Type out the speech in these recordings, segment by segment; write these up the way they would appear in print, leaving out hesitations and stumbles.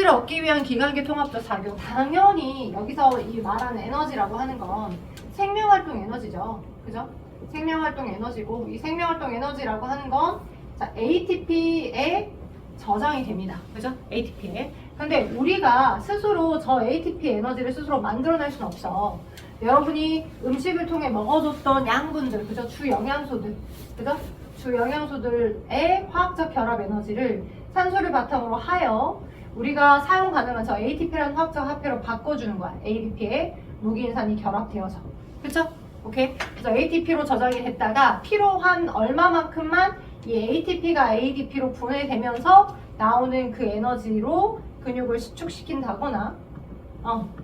에너지를 얻기 위한 기관계 통합적 작용. 당연히 여기서 이 말하는 에너지라고 하는 건 생명활동 에너지죠. 그죠? 생명활동 에너지고, 이 생명활동 에너지라고 하는 건 자, ATP에 저장이 됩니다. 그죠? ATP에. 근데 우리가 스스로 저 ATP 에너지를 스스로 만들어낼 수는 없어. 여러분이 음식을 통해 먹어줬던 양분들, 그죠? 주 영양소들, 그죠? 주 영양소들의 화학적 결합 에너지를 산소를 바탕으로 하여 우리가 사용 가능한 저 ATP라는 화학적 화폐로 바꿔주는 거야. ADP에 무기인산이 결합되어서. 그쵸? 오케이? 그래서 ATP로 저장이 됐다가 필요한 얼마만큼만 이 ATP가 ADP로 분해되면서 나오는 그 에너지로 근육을 수축시킨다거나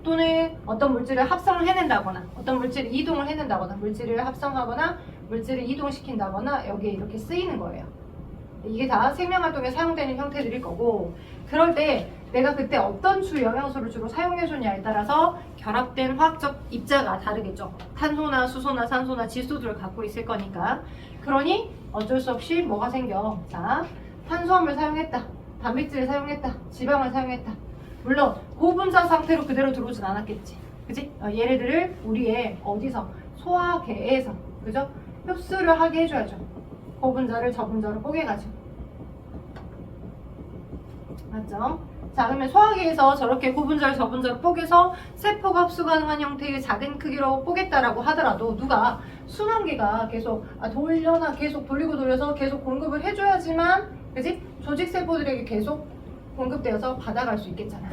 또는 어떤 물질을 합성을 해낸다거나 어떤 물질을 이동을 해낸다거나 물질을 합성하거나 물질을 이동시킨다거나 여기에 이렇게 쓰이는 거예요. 이게 다 생명활동에 사용되는 형태들일 거고, 그럴 때 내가 그때 어떤 주 영양소를 주로 사용해줬냐에 따라서 결합된 화학적 입자가 다르겠죠. 탄소나 수소나 산소나 질소들을 갖고 있을 거니까. 그러니 어쩔 수 없이 뭐가 생겨. 자, 탄수화물 사용했다, 단백질을 사용했다, 지방을 사용했다. 물론 고분자 상태로 그대로 들어오진 않았겠지. 그지? 얘네들을 우리의 어디서? 소화계에서, 그죠? 흡수를 하게 해줘야죠. 고분자를 저분자로 뽀개가지고. 맞죠? 자, 그러면 소화기에서 저렇게 고분자를 저분자로 뽀개서 세포가 흡수 가능한 형태의 작은 크기로 뽀겠다라고 하더라도 누가 순환기가 계속 계속 돌리고 돌려서 계속 공급을 해줘야지만, 그지? 조직 세포들에게 계속 공급되어서 받아갈 수 있겠잖아.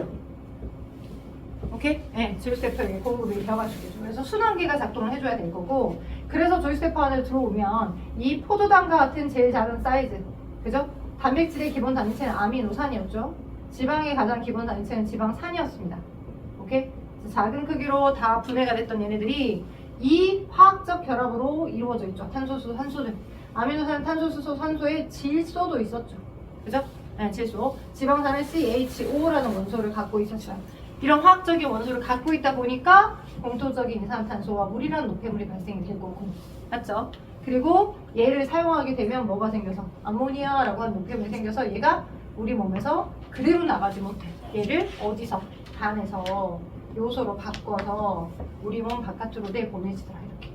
오케이? 네, 조직세포에게 공급이 되어갈 수 있겠죠. 그래서 순환기가 작동을 해줘야 될 거고, 그래서 조직세포 안에 들어오면 이 포도당과 같은 제일 작은 사이즈, 그죠? 단백질의 기본 단위체는 아미노산이었죠. 지방의 가장 기본 단위체는 지방산이었습니다. 오케이? 작은 크기로 다 분해가 됐던 얘네들이 이 화학적 결합으로 이루어져 있죠. 탄소수, 산소들. 아미노산, 탄소수소, 산소에 질소도 있었죠. 그죠? 네, 질소. 지방산은 CHO라는 원소를 갖고 있었어요. 이런 화학적인 원소를 갖고 있다 보니까 공통적인 이산화탄소와 물이라는 노폐물이 발생이 될 거고, 맞죠? 그리고 얘를 사용하게 되면 뭐가 생겨서? 암모니아라고 하는 노폐물이 생겨서 얘가 우리 몸에서 그대로 나가지 못해. 얘를 어디서? 간에서 요소로 바꿔서 우리 몸 바깥으로 내보내지더라, 이렇게.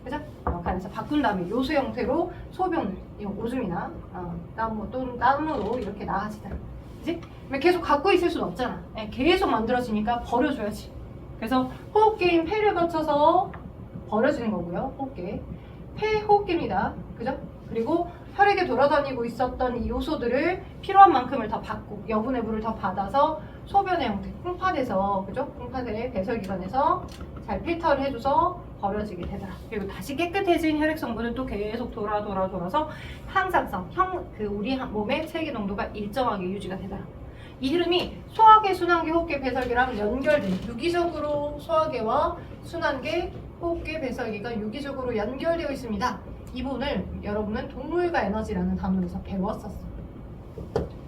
그죠? 간에서 바꾼 다음에 요소 형태로 소변을, 오줌이나 또는 땀으로 이렇게 나가지더라. 그지? 계속 갖고 있을 수는 없잖아. 계속 만들어지니까 버려줘야지. 그래서 호흡기인 폐를 거쳐서 버려지는 거고요. 호흡기. 폐호흡기입니다. 그죠? 그리고 혈액에 돌아다니고 있었던 이 요소들을 필요한 만큼을 더 받고 여분의 물을 더 받아서 소변의 형태, 콩팥에서, 그죠? 콩팥의 배설기관에서 잘 필터를 해줘서 버려지게 되더라. 그리고 다시 깨끗해진 혈액 성분은 또 계속 돌아서 항상성, 우리 몸의 체기 농도가 일정하게 유지가 되더라. 이 흐름이 소화계, 순환계, 호흡계, 배설계랑 연결된, 유기적으로 소화계와 순환계, 호흡계, 배설계가 유기적으로 연결되어 있습니다. 이 부분을 여러분은 동물과 에너지라는 단원에서 배웠었어.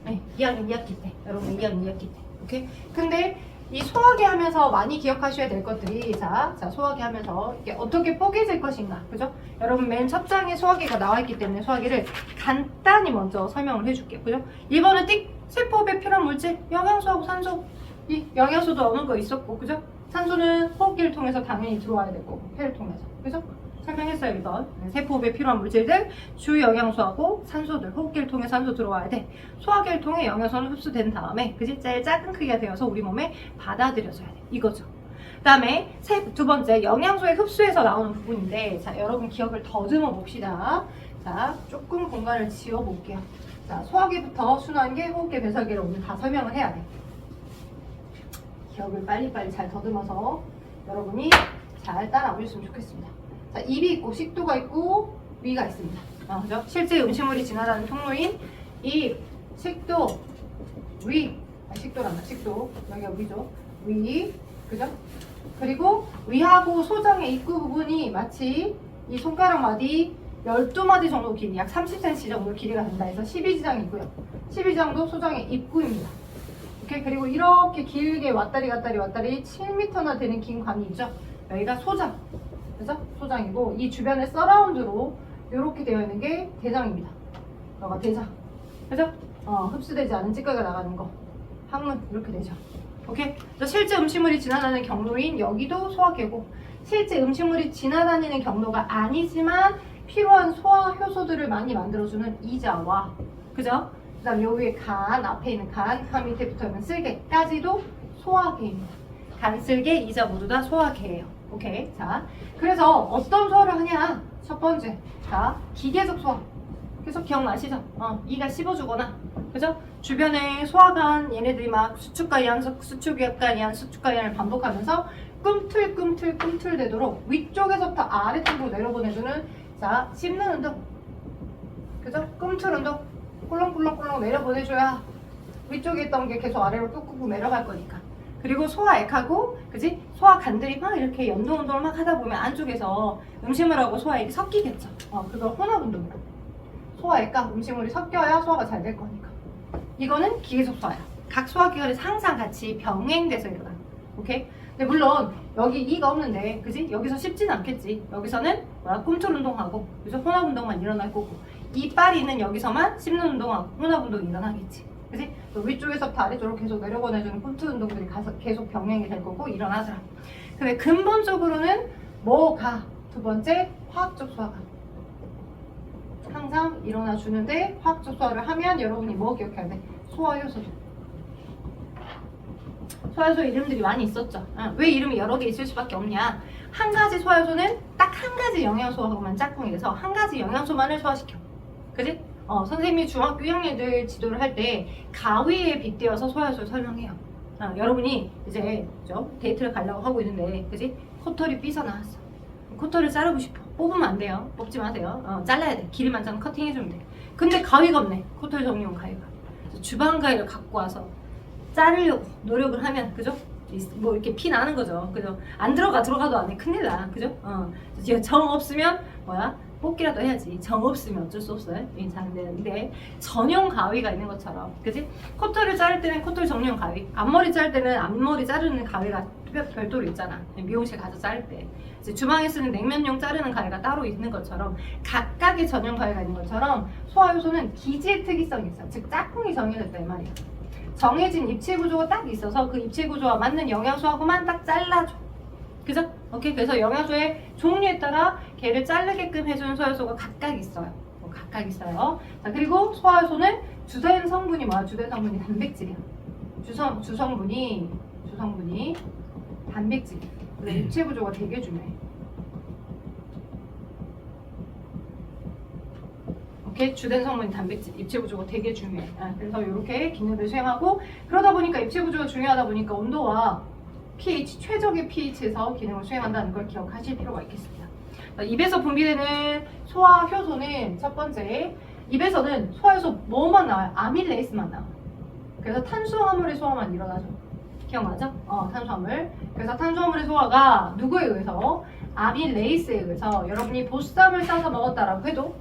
네, 2학년 2학기 때. 여러분 2학년 2학기 때. 오케이? 근데 이 소화계 하면서 많이 기억하셔야 될 것들이, 자 소화계 하면서 이게 어떻게 뽀개질 것인가, 그죠? 여러분 맨 첫 장에 소화계가 나와 있기 때문에 소화계를 간단히 먼저 설명을 해줄게요, 그죠? 1번은 띡! 세포에 필요한 물질, 영양소하고 산소. 이 영양소도 어느 거 있었고, 그죠? 산소는 호흡기를 통해서 당연히 들어와야 될 거고, 폐를 통해서, 그죠? 설명했어요, 1번. 세포에 필요한 물질들, 주 영양소하고 산소들, 호흡기를 통해 산소 들어와야 돼. 소화기를 통해 영양소는 흡수된 다음에, 그지? 제일 작은 크기가 되어서 우리 몸에 받아들여져야 돼. 이거죠. 그 다음에 두 번째, 영양소의 흡수에서 나오는 부분인데, 자, 여러분 기억을 더듬어 봅시다. 자, 조금 공간을 지워 볼게요. 자, 소화기부터 순환계, 호흡계, 배설계를 오늘 다 설명을 해야 돼. 기억을 빨리빨리 잘 더듬어서 여러분이 잘 따라오셨으면 좋겠습니다. 자, 입이 있고 식도가 있고 위가 있습니다. 그죠? 실제 음식물이 지나가는 통로인 입, 식도, 위, 식도란다. 식도, 여기가 위죠. 위, 그죠? 그리고 위하고 소장의 입구 부분이 마치 이 손가락 마디 12마디 정도 길이, 약 30cm 정도 길이가 된다 해서 12지장이 있고요. 12지장도 소장의 입구입니다. 오케이? 그리고 이렇게 길게 왔다리 7m나 되는 긴 관이 있죠. 여기가 소장. 그죠? 소장이고, 이 주변에 서라운드로 이렇게 되어 있는 게 대장입니다. 여기가 대장. 그죠? 흡수되지 않은 찌꺼기가 나가는 거. 항문 이렇게 되죠. 오케이? 그래서 실제 음식물이 지나다니는 경로인 여기도 소화계고 실제 음식물이 지나다니는 경로가 아니지만 필요한 소화 효소들을 많이 만들어주는 이자와 그죠? 그 다음 요 위에 간, 앞에 있는 간 밑에 붙어있는 쓸개까지도 소화계입니다. 간, 쓸개, 이자 모두 다 소화계예요. 오케이? 자, 그래서 어떤 소화를 하냐? 첫 번째, 자, 기계적 소화. 계속 기억나시죠? 이가 씹어주거나, 그죠? 주변에 소화관 얘네들이 막 수축과 이완, 수축과 이완, 수축과 이완을 반복하면서 꿈틀 되도록 위쪽에서부터 아래쪽으로 내려보내주는 자, 씹는 운동. 그죠? 꿈틀 운동. 꿀렁꿀렁 내려보내줘야 위쪽에 있던 게 계속 아래로 꾹꾹 내려갈 거니까. 그리고 소화액하고, 그지? 소화간들이 막 이렇게 연동 운동을 막 하다 보면 안쪽에서 음식물하고 소화액이 섞이겠죠. 그걸 혼합 운동이라고. 소화액과 음식물이 섞여야 소화가 잘 될 거니까. 이거는 기계적 소화야. 각 소화기관에서 항상 같이 병행돼서 일어나. 오케이? 근데 물론 여기 이가 없는데, 그지? 여기서 씹진 않겠지. 여기서는 꿈틀 운동하고, 그래서 혼합 운동만 일어날 거고, 이빨이는 여기서만 씹는 운동하고 혼합 운동이 일어나겠지. 그지? 위쪽에서부터 아래쪽으로 계속 내려보내주는 꿈틀 운동들이 계속 병행이 될 거고 일어나더라. 근데 근본적으로는 뭐가? 두 번째, 화학적 소화가 항상 일어나 주는데 화학적 소화를 하면 여러분이 뭐 기억해야 돼? 소화효소죠. 소화효소 이름들이 많이 있었죠. 왜 이름이 여러 개 있을 수밖에 없냐? 한 가지 소화효소는 딱 한 가지 영양소하고만 짝꿍이 돼서 한 가지 영양소만을 소화시켜. 그지? 선생님이 중학교 1학년들 지도를 할 때 가위에 빗대어서 소화효소를 설명해요. 여러분이 이제 데이트를 가려고 하고 있는데, 그지? 코털이 삐져나왔어. 코털을 자르고 싶어. 뽑으면 안 돼요. 뽑지 마세요. 잘라야 돼. 길이만큼 커팅해주면 돼. 근데 가위가 없네. 코털 정리용 가위가. 주방 가위를 갖고 와서 자르려고 노력을 하면, 그죠? 뭐 이렇게 피 나는 거죠. 그죠? 안 들어가도 안 해. 큰일 나. 그죠? 정 없으면 뽑기라도 해야지. 정 없으면 어쩔 수 없어요. 잘 안 되는데 전용 가위가 있는 것처럼, 그지? 코털을 자를 때는 코털 전용 가위, 앞머리 자를 때는 앞머리 자르는 가위가 별도로 있잖아. 미용실 가서 자를 때. 이제 주방에 쓰는 냉면용 자르는 가위가 따로 있는 것처럼 각각의 전용 가위가 있는 것처럼 소화효소는 기질 특이성이 있어. 즉 짝꿍이 정해졌다 이 말이야. 정해진 입체 구조가 딱 있어서 그 입체 구조와 맞는 영양소하고만 딱 잘라줘. 그죠? 오케이. 그래서 영양소의 종류에 따라 걔를 자르게끔 해주는 소화효소가 각각 있어요. 각각 있어요. 자, 그리고 소화효소는 주된 성분이 뭐야? 주된 성분이 단백질이야. 주성분이 단백질. 근데 입체 구조가 되게 중요해. 오케이. 주된 성분이 단백질, 입체 구조가 되게 중요해. 그래서 이렇게 기능을 수행하고, 그러다 보니까 입체 구조가 중요하다 보니까 온도와 pH, 최적의 pH에서 기능을 수행한다는 걸 기억하실 필요가 있겠습니다. 입에서 분비되는 소화효소는 첫 번째, 입에서는 소화효소 뭐만 나와요? 아밀레이스만 나와요. 그래서 탄수화물의 소화만 일어나죠. 기억나죠? 탄수화물. 그래서 탄수화물의 소화가 누구에 의해서? 아밀레이스에 의해서. 여러분이 보쌈을 싸서 먹었다라고 해도,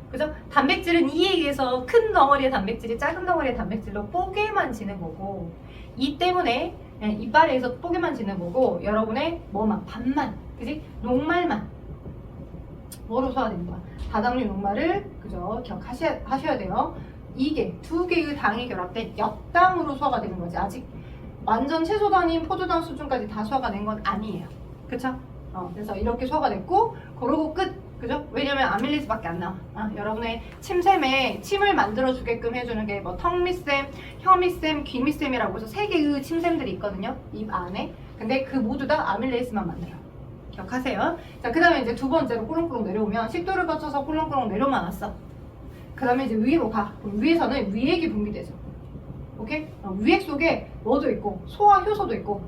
그죠? 단백질은 이에 의해서 큰 덩어리의 단백질이 작은 덩어리의 단백질로 뽀개만 지는 거고, 이 때문에 이빨에 의해서 뽀개만 지는 거고, 여러분의 뭐만, 밥만, 그지? 녹말만 뭐로 소화되는 거야? 다당류 녹말을, 그죠? 기억하셔야 돼요. 이게 두 개의 당이 결합된 역당으로 소화가 되는 거지. 아직 완전 채소당인 포도당 수준까지 다 소화가 된 건 아니에요. 그쵸? 그래서 이렇게 소화가 됐고, 그러고 끝. 그죠? 왜냐면 아밀레이스밖에 안 나와. 여러분의 침샘에 침을 만들어주게끔 해주는 게 뭐 턱밑샘, 혀밑샘, 귀밑샘이라고 해서 3개의 침샘들이 있거든요. 입 안에. 근데 그 모두 다 아밀레이스만 만들어요. 기억하세요. 자, 그 다음에 이제 두 번째로 꿀렁꿀렁 내려오면 식도를 거쳐서 꿀렁꿀렁 내려만 왔어. 그 다음에 이제 위로 가. 그럼 위에서는 위액이 분비되죠. 오케이? 위액 속에 뭐도 있고, 소화효소도 있고,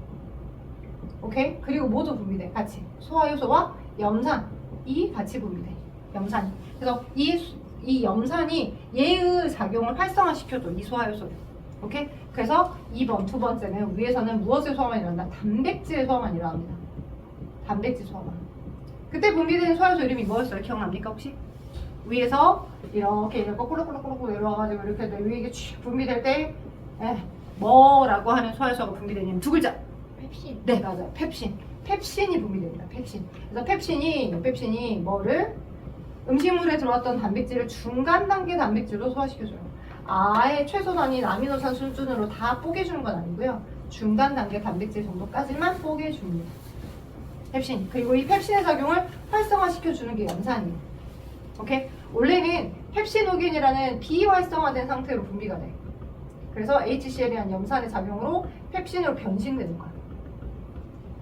오케이? 그리고 뭐도 분비돼. 같이. 소화효소와 염산이 같이 분비돼. 염산이. 그래서 이 염산이 얘의 작용을 활성화시켜줘. 이 소화효소를. 오케이? 그래서 2번, 두 번째는 위에서는 무엇의 소화만 일어난다? 단백질의 소화만 일어납니다. 단백질 소화만. 그때 분비되는 소화효소 이름이 뭐였어요? 기억납니까 혹시? 위에서 이렇게 꿀렁꿀렁꿀렁 내려와가지고 이렇게 위액이 쭉 분비될 때 뭐라고 하는 소화효소가 분비되냐면 두 글자. 펩신. 네, 맞아요. 펩신. 펩신이 분비됩니다. 펩신. 그래서 펩신이 뭐를? 음식물에 들어왔던 단백질을 중간 단계 단백질로 소화시켜줘요. 아예 최소단인 아미노산 수준으로 다 뽀개주는 건 아니고요. 중간 단계 단백질 정도까지만 뽀개줍니다. 펩신. 그리고 이 펩신의 작용을 활성화시켜주는 게 염산이에요. 오케이? 원래는 펩시노겐이라는 비활성화된 상태로 분비가 돼. 그래서 HCl이라는 염산의 작용으로 펩신으로 변신되는 거야.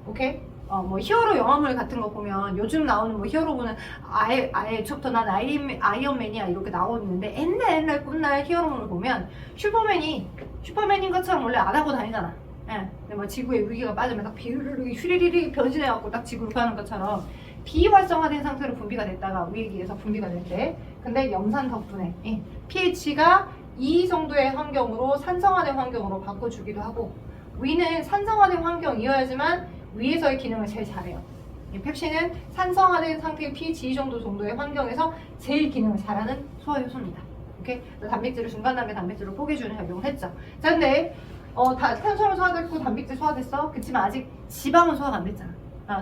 오케이? 뭐 히어로 영화물 같은 거 보면 요즘 나오는 뭐 히어로물은 아예 처부터 난 아이언맨이야 이렇게 나오는데 옛날 꿈날 히어로물을 보면 슈퍼맨인 것처럼 원래 안 하고 다니잖아. 예. 근데 뭐 지구의 위기가 빠지면 딱 비르르르 휘리리리 변신해갖고 딱 지구로 가는 것처럼 비활성화된 상태로 분비가 됐다가 위기에서 분비가 될 때, 근데 염산 덕분에 pH가 이 정도의 환경으로 산성화된 환경으로 바꿔주기도 하고, 위는 산성화된 환경이어야지만 위에서의 기능을 제일 잘해요. 이 펩신은 산성화된 상태의 pH 이 정도의 환경에서 제일 기능을 잘하는 소화효소입니다. 오케이? 단백질을 중간 단계 단백질로 뽀개주는 작용을 했죠. 자, 근데 탄수화물 소화됐고 단백질 소화됐어. 그치만 아직 지방은 소화가 안 됐잖아.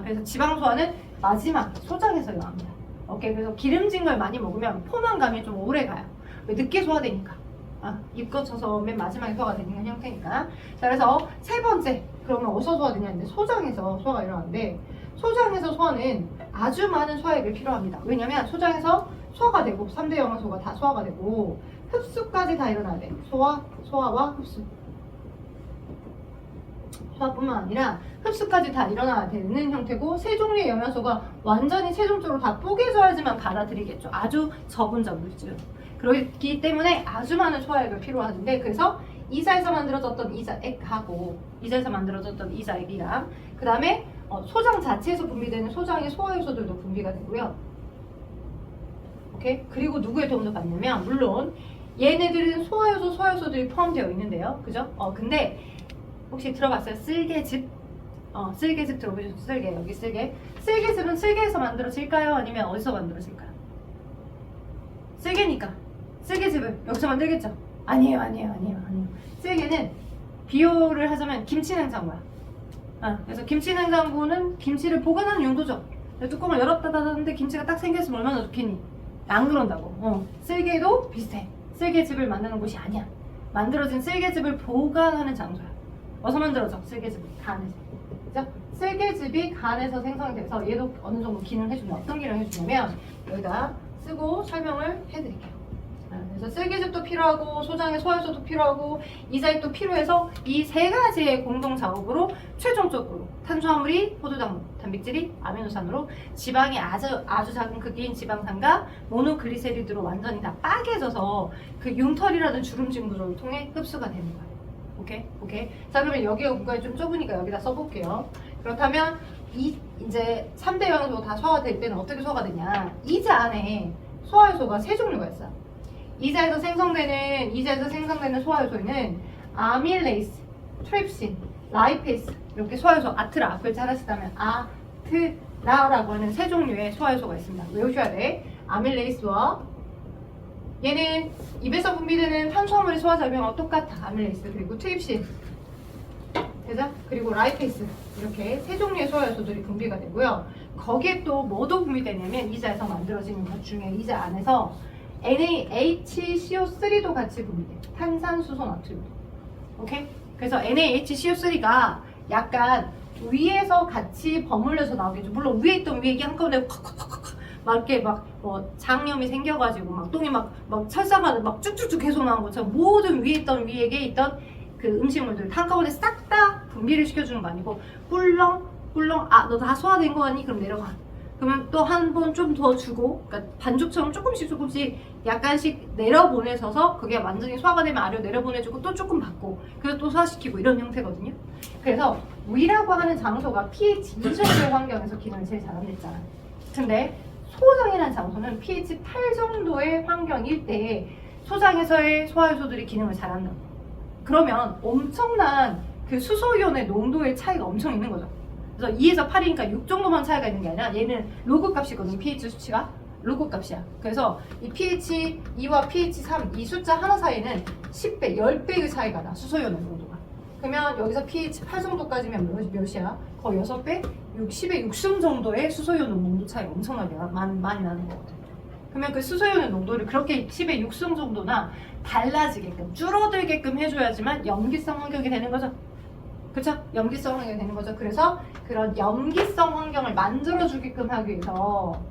그래서 지방 소화는 마지막 소장에서 일어납니다. 오케이? 그래서 기름진 걸 많이 먹으면 포만감이 좀 오래 가요. 왜? 늦게 소화되니까. 입 거쳐서 맨 마지막에 소화가 되는 형태니까. 자, 그래서 세 번째, 그러면 어디서 소화되냐는데 소장에서 소화가 일어나는데, 소장에서 소화는 아주 많은 소화액이 필요합니다. 왜냐면 소장에서 소화가 되고 3대 영양소가 다 소화가 되고 흡수까지 다 일어나야 돼. 소화와 흡수. 소화뿐만 아니라 흡수까지 다 일어나야 되는 형태고, 세 종류의 영양소가 완전히 최종적으로 다 뽀개져야지만 받아들이겠죠. 아주 저분자 물질. 그렇기 때문에 아주 많은 소화액을 필요하는데, 그래서 이자에서 만들어졌던 이자액하고 이자에서 만들어졌던 이자액이랑 그 다음에 소장 자체에서 분비되는 소장의 소화효소들도 분비가 되고요. 오케이? 그리고 누구의 도움도 받냐면, 물론 얘네들은 소화효소들이 포함되어 있는데요. 그죠? 근데 혹시 들어봤어요? 쓸개즙? 쓸개즙 들어보셨죠? 쓸개, 여기 쓸개. 쓸개즙은 쓸개에서 만들어질까요? 아니면 어디서 만들어질까요? 쓸개니까 쓸개즙을 여기서 만들겠죠? 아니에요. 쓸개는 비유를 하자면 김치냉장고야. 그래서 김치냉장고는 김치를 보관하는 용도죠. 뚜껑을 열었다 닫았는데 김치가 딱 생겼으면 얼마나 좋겠니? 안 그런다고. 쓸개도 비슷해. 쓸개즙을 만드는 곳이 아니야. 만들어진 쓸개즙을 보관하는 장소야. 어디서 만들어져? 쓸개즙이 간에서. 그죠? 쓸개즙이 간에서 생성이 돼서 얘도 어느 정도 기능을 해주냐. 어떤 기능을 해주냐면 여기다 쓰고 설명을 해드릴게요. 그래서 쓸개즙도 필요하고 소장의 소화효소도 필요하고 이자액도 필요해서 이 세 가지의 공동 작업으로 최종적으로 탄수화물이 포도당, 단백질이 아미노산으로 지방이 아주 작은 크기인 지방산과 모노글리세리드로 완전히 다 빠개져서 그 융털이라는 주름진 구조를 통해 흡수가 되는 거예요. 오케이? 자, 그러면 여기가 공간이 좀 좁으니까 여기다 써볼게요. 그렇다면 이제 3대 영양소가 다 소화될 때는 어떻게 소화가 되냐? 이자 안에 소화효소가 세 종류가 있어요. 이자에서 생성되는 소화효소에는 아밀레이스, 트립신, 라이페이스, 이렇게 소화효소 아트라, 글자 하나씩 따면 아트라라고 하는 세 종류의 소화효소가 있습니다. 외우셔야 돼. 아밀레이스와 얘는 입에서 분비되는 탄수화물의 소화작용과 똑같아. 아밀레이스, 그리고 트립신, 되죠? 그리고 라이페이스, 이렇게 세 종류의 소화효소들이 분비가 되고요. 거기에 또 뭐도 분비되냐면 이자에서 만들어지는 것 중에 이자 안에서 NaHCO3도 같이 분비돼요. 탄산수소 나트륨. 오케이? 그래서 NaHCO3가 약간 위에서 같이 버물려서 나오겠죠. 물론 위에 있던 위액이 한꺼번에 막 이렇게 뭐 장염이 생겨가지고 막 똥이 막 철사가 막 쭉쭉쭉 계속 나온 것처럼 모든 위에 있던 위액에 있던 그 음식물들 한꺼번에 싹 다 분비를 시켜주는 거 아니고 꿀렁 너 다 소화된 거 아니? 그럼 내려가. 그러면 또 한 번 좀 더 주고, 그러니까 반죽처럼 조금씩 약간씩 내려보내셔서 그게 완전히 소화가 되면 아래로 내려보내주고 또 조금 받고 그래서 또 소화시키고 이런 형태거든요. 그래서 위라고 하는 장소가 pH 2 정도의 환경에서 기능을 제일 잘한댔잖아. 근데 소장이라는 장소는 pH 8 정도의 환경일 때 소장에서의 소화효소들이 기능을 잘한다. 그러면 엄청난 그 수소이온의 농도의 차이가 엄청 있는 거죠. 그래서 2에서 8이니까 6 정도만 차이가 있는 게 아니라 얘는 로그 값이거든. pH 수치가 로그 값이야. 그래서 이 pH 2와 pH 3 이 숫자 하나 사이에는 10배, 10배의 차이가 나. 수소이온의 농도가. 그러면 여기서 pH 8 정도까지면 몇이야? 거의 6배? 10의 6승 정도의 수소이온 농도 차이가 엄청나게 많이 나는 거거든. 그러면 그 수소연의 농도를 그렇게 10의 6승 정도나 달라지게끔 줄어들게끔 해줘야지만 염기성 환경이 되는 거죠. 그쵸? 염기성 환경이 되는 거죠. 그래서 그런 염기성 환경을 만들어주게끔 하기 위해서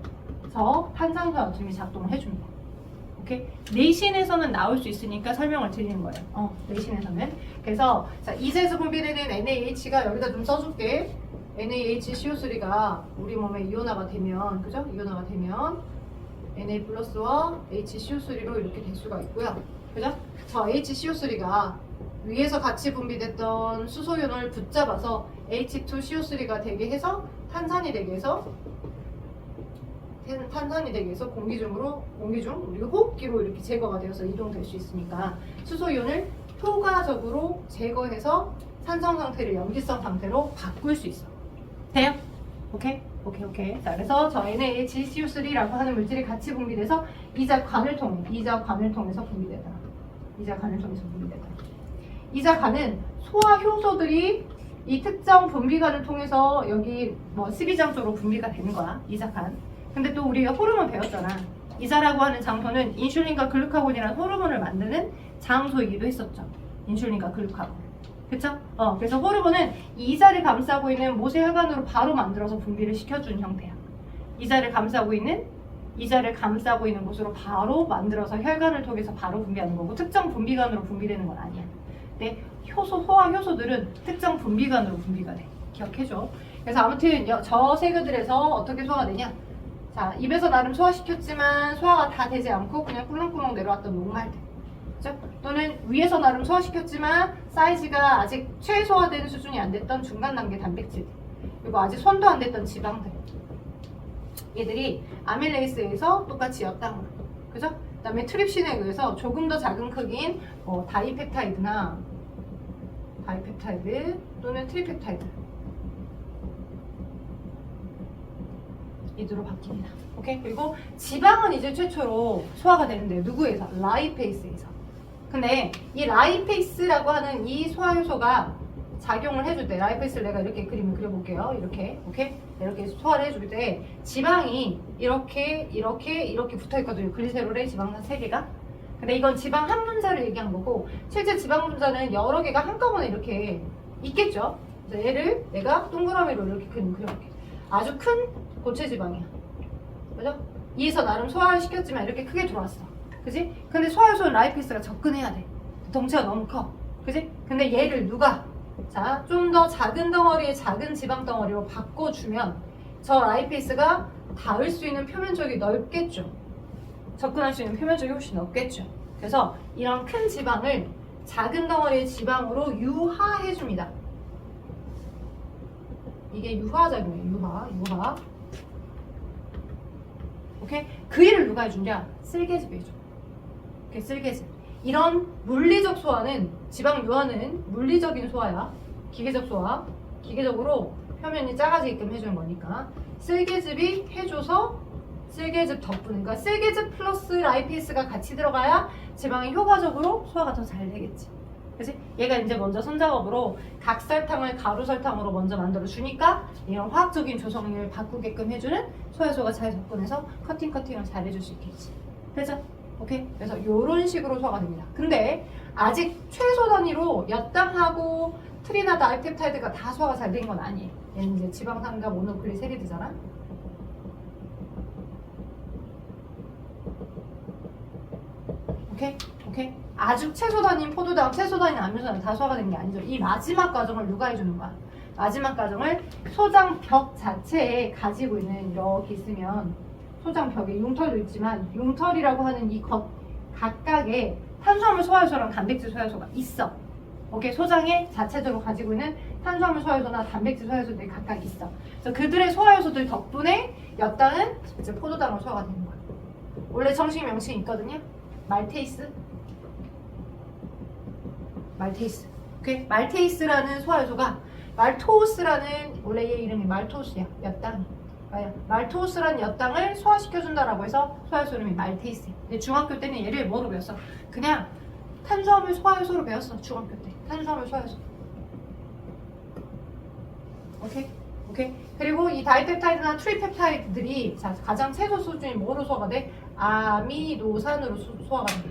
저 탄산수 나트륨이 작동을 해줍니다. 오케이? 내신에서는 나올 수 있으니까 설명을 드리는 거예요. 내신에서는. 그래서 자, 이제서 분비되는 NaH가 여기다 좀 써줄게. NaHCO3가 우리 몸에 이온화가 되면, 그죠? 이온화가 되면 Na 플러스와 HCO3로 이렇게 될 수가 있고요. 그죠? 저 HCO3가 위에서 같이 분비됐던 수소연을 붙잡아서 H2CO3가 되게 해서 탄산이 되게 해서 공기 중 우리 호흡기로 이렇게 제거가 되어서 이동될 수 있으니까 수소이온을 효과적으로 제거해서 산성 상태를 염기성 상태로 바꿀 수 있어. 돼요? 오케이? 자, 그래서 저 NaHCO3라고 하는 물질이 같이 분비돼서 이자관을 통해서 분비되더라. 이자관은 소화 효소들이 이 특정 분비관을 통해서 여기 뭐 12장 쪽으로 분비가 되는 거야. 이자관. 근데 또 우리가 호르몬 배웠잖아. 이자라고 하는 장소는 인슐린과 글루카곤이라는 호르몬을 만드는 장소이기도 했었죠. 인슐린과 글루카곤. 그쵸? 그래서 호르몬은 이 이자를 감싸고 있는 모세 혈관으로 바로 만들어서 분비를 시켜주는 형태야. 이자를 감싸고 있는 곳으로 바로 만들어서 혈관을 통해서 바로 분비하는 거고 특정 분비관으로 분비되는 건 아니야. 근데 소화 효소들은 특정 분비관으로 분비가 돼. 기억해줘. 그래서 아무튼 저 세균들에서 어떻게 소화가 되냐? 자, 입에서 나름 소화시켰지만 소화가 다 되지 않고 그냥 꿀렁꿀렁 내려왔던 녹말들. 그죠? 또는 위에서 나름 소화시켰지만 사이즈가 아직 최소화되는 수준이 안 됐던 중간 단계 단백질. 그리고 아직 손도 안 됐던 지방들. 얘들이 아밀레이스에서 똑같이 엿당으로. 그죠? 그 다음에 트립신에 의해서 조금 더 작은 크기인 다이펩타이드 또는 트리펩타이드 이대로 바뀝니다. 오케이? 그리고 지방은 이제 최초로 소화가 되는데 누구에서? 라이페이스에서. 근데 이 라이페이스라고 하는 이 소화 효소가 작용을 해줄 때 라이페이스를 내가 이렇게 그림을 그려볼게요. 이렇게 이렇게 소화를 해줄 때 지방이 이렇게 붙어있거든요. 글리세롤의 지방산 3개가. 근데 이건 지방 한 분자를 얘기한 거고 실제 지방 분자는 여러 개가 한꺼번에 이렇게 있겠죠. 그래서 얘를 내가 동그라미로 이렇게 그림 그려볼게. 아주 큰 고체 지방이야. 그죠? 이에서 나름 소화를 시켰지만 이렇게 크게 들어왔어. 그지? 근데 소화효소는 라이페이스가 접근해야 돼. 덩치가 너무 커. 그지? 근데 얘를 누가 자, 좀 더 작은 덩어리의 작은 지방 덩어리로 바꿔주면 저 라이페이스가 닿을 수 있는 표면 쪽이 넓겠죠. 접근할 수 있는 표면 쪽이 훨씬 넓겠죠. 그래서 이런 큰 지방을 작은 덩어리의 지방으로 유화해줍니다. 이게 유화작용이에요. 유화. 오케이? 그 일을 누가 해주냐? 쓸개즙이 해줘. 오케이, 쓸개즙. 이런 물리적 소화는, 지방 유화는 물리적인 소화야. 기계적 소화. 기계적으로 표면이 작아지게끔 해주는 거니까. 쓸개즙이 해줘서 쓸개즙 덕분에, 그러니까 쓸개즙 플러스 라이페이스가 같이 들어가야 지방이 효과적으로 소화가 더 잘 되겠지. 그치? 얘가 이제 먼저 손작업으로 각설탕을 가루설탕으로 먼저 만들어 주니까 이런 화학적인 조성을 바꾸게끔 해주는 소화효소가 잘 접근해서 커팅을 잘 해줄 수 있겠지. 되죠? 오케이? 그래서 이런 식으로 소화가 됩니다. 근데 아직 최소 단위로 엿당하고 트리나 다이펩타이드가 다 소화가 잘 된 건 아니에요. 얘는 이제 지방산과 모노글리세리드잖아. 오케이? 아주 최소 단위인 포도당, 최소 단위인 암유소당 다 소화가 된 게 아니죠. 이 마지막 과정을 누가 해주는 거야? 마지막 과정을 소장벽 자체에 가지고 있는, 이렇게 있으면 소장벽에 융털도 있지만 융털이라고 하는 이 각각에 탄수화물 소화효소랑 단백질 소화효소가 있어. 오케이? 소장에 자체적으로 가지고 있는 탄수화물 소화효소나 단백질 소화효소들이 각각 있어. 그래서 그들의 소화효소들 덕분에 엿당은 이제 포도당으로 소화가 되는 거야. 원래 정식 명칭이 있거든요. 말테이스. 오케이? 말테이스라는 소화효소가 말토우스라는, 원래 얘 이름이 말토우스야. 엿당. 말토우스라는 엿당을 소화시켜준다라고 해서 소화효소 이름이 말테이스야. 근데 중학교 때는 얘를 뭐로 배웠어? 그냥 탄수화물 소화효소로 배웠어. 중학교 때. 탄수화물 소화효소. 오케이? 그리고 이 다이펩타이드나 트리펩타이드들이 가장 최소 수준이 뭐로 소화가 돼? 아미노산으로 소화가 돼.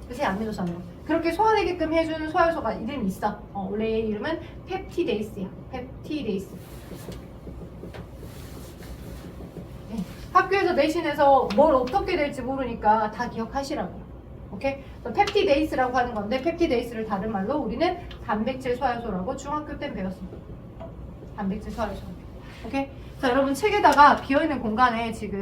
그치? 아미노산으로. 그렇게 소화되게끔 해주는 소화효소가 이름이 있어. 원래 이름은 펩티데이스야. 펩티데이스. 네. 학교에서 내신에서 뭘 어떻게 될지 모르니까 다 기억하시라고요. 오케이? 펩티데이스라고 하는 건데 펩티데이스를 다른 말로 우리는 단백질 소화효소라고 중학교 때 배웠습니다. 단백질 소화효소. 오케이? 자, 여러분 책에다가 비어있는 공간에 지금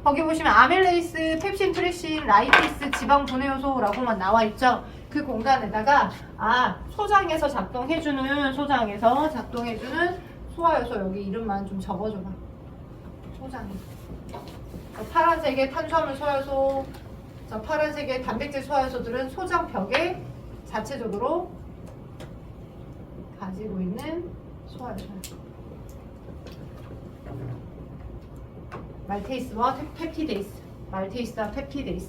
거기 보시면 아밀레이스, 펩신, 트립신, 라이피스, 지방 분해 요소라고만 나와 있죠. 그 공간에다가 소장에서 작동해주는 소화효소 여기 이름만 좀 적어줘봐. 소장에. 파란색의 탄수화물 소화효소, 파란색의 단백질 소화효소들은 소장벽에 자체적으로 가지고 있는 소화효소예요. 말테이스와 펩티데이스. 말테이스와 펩티데이스.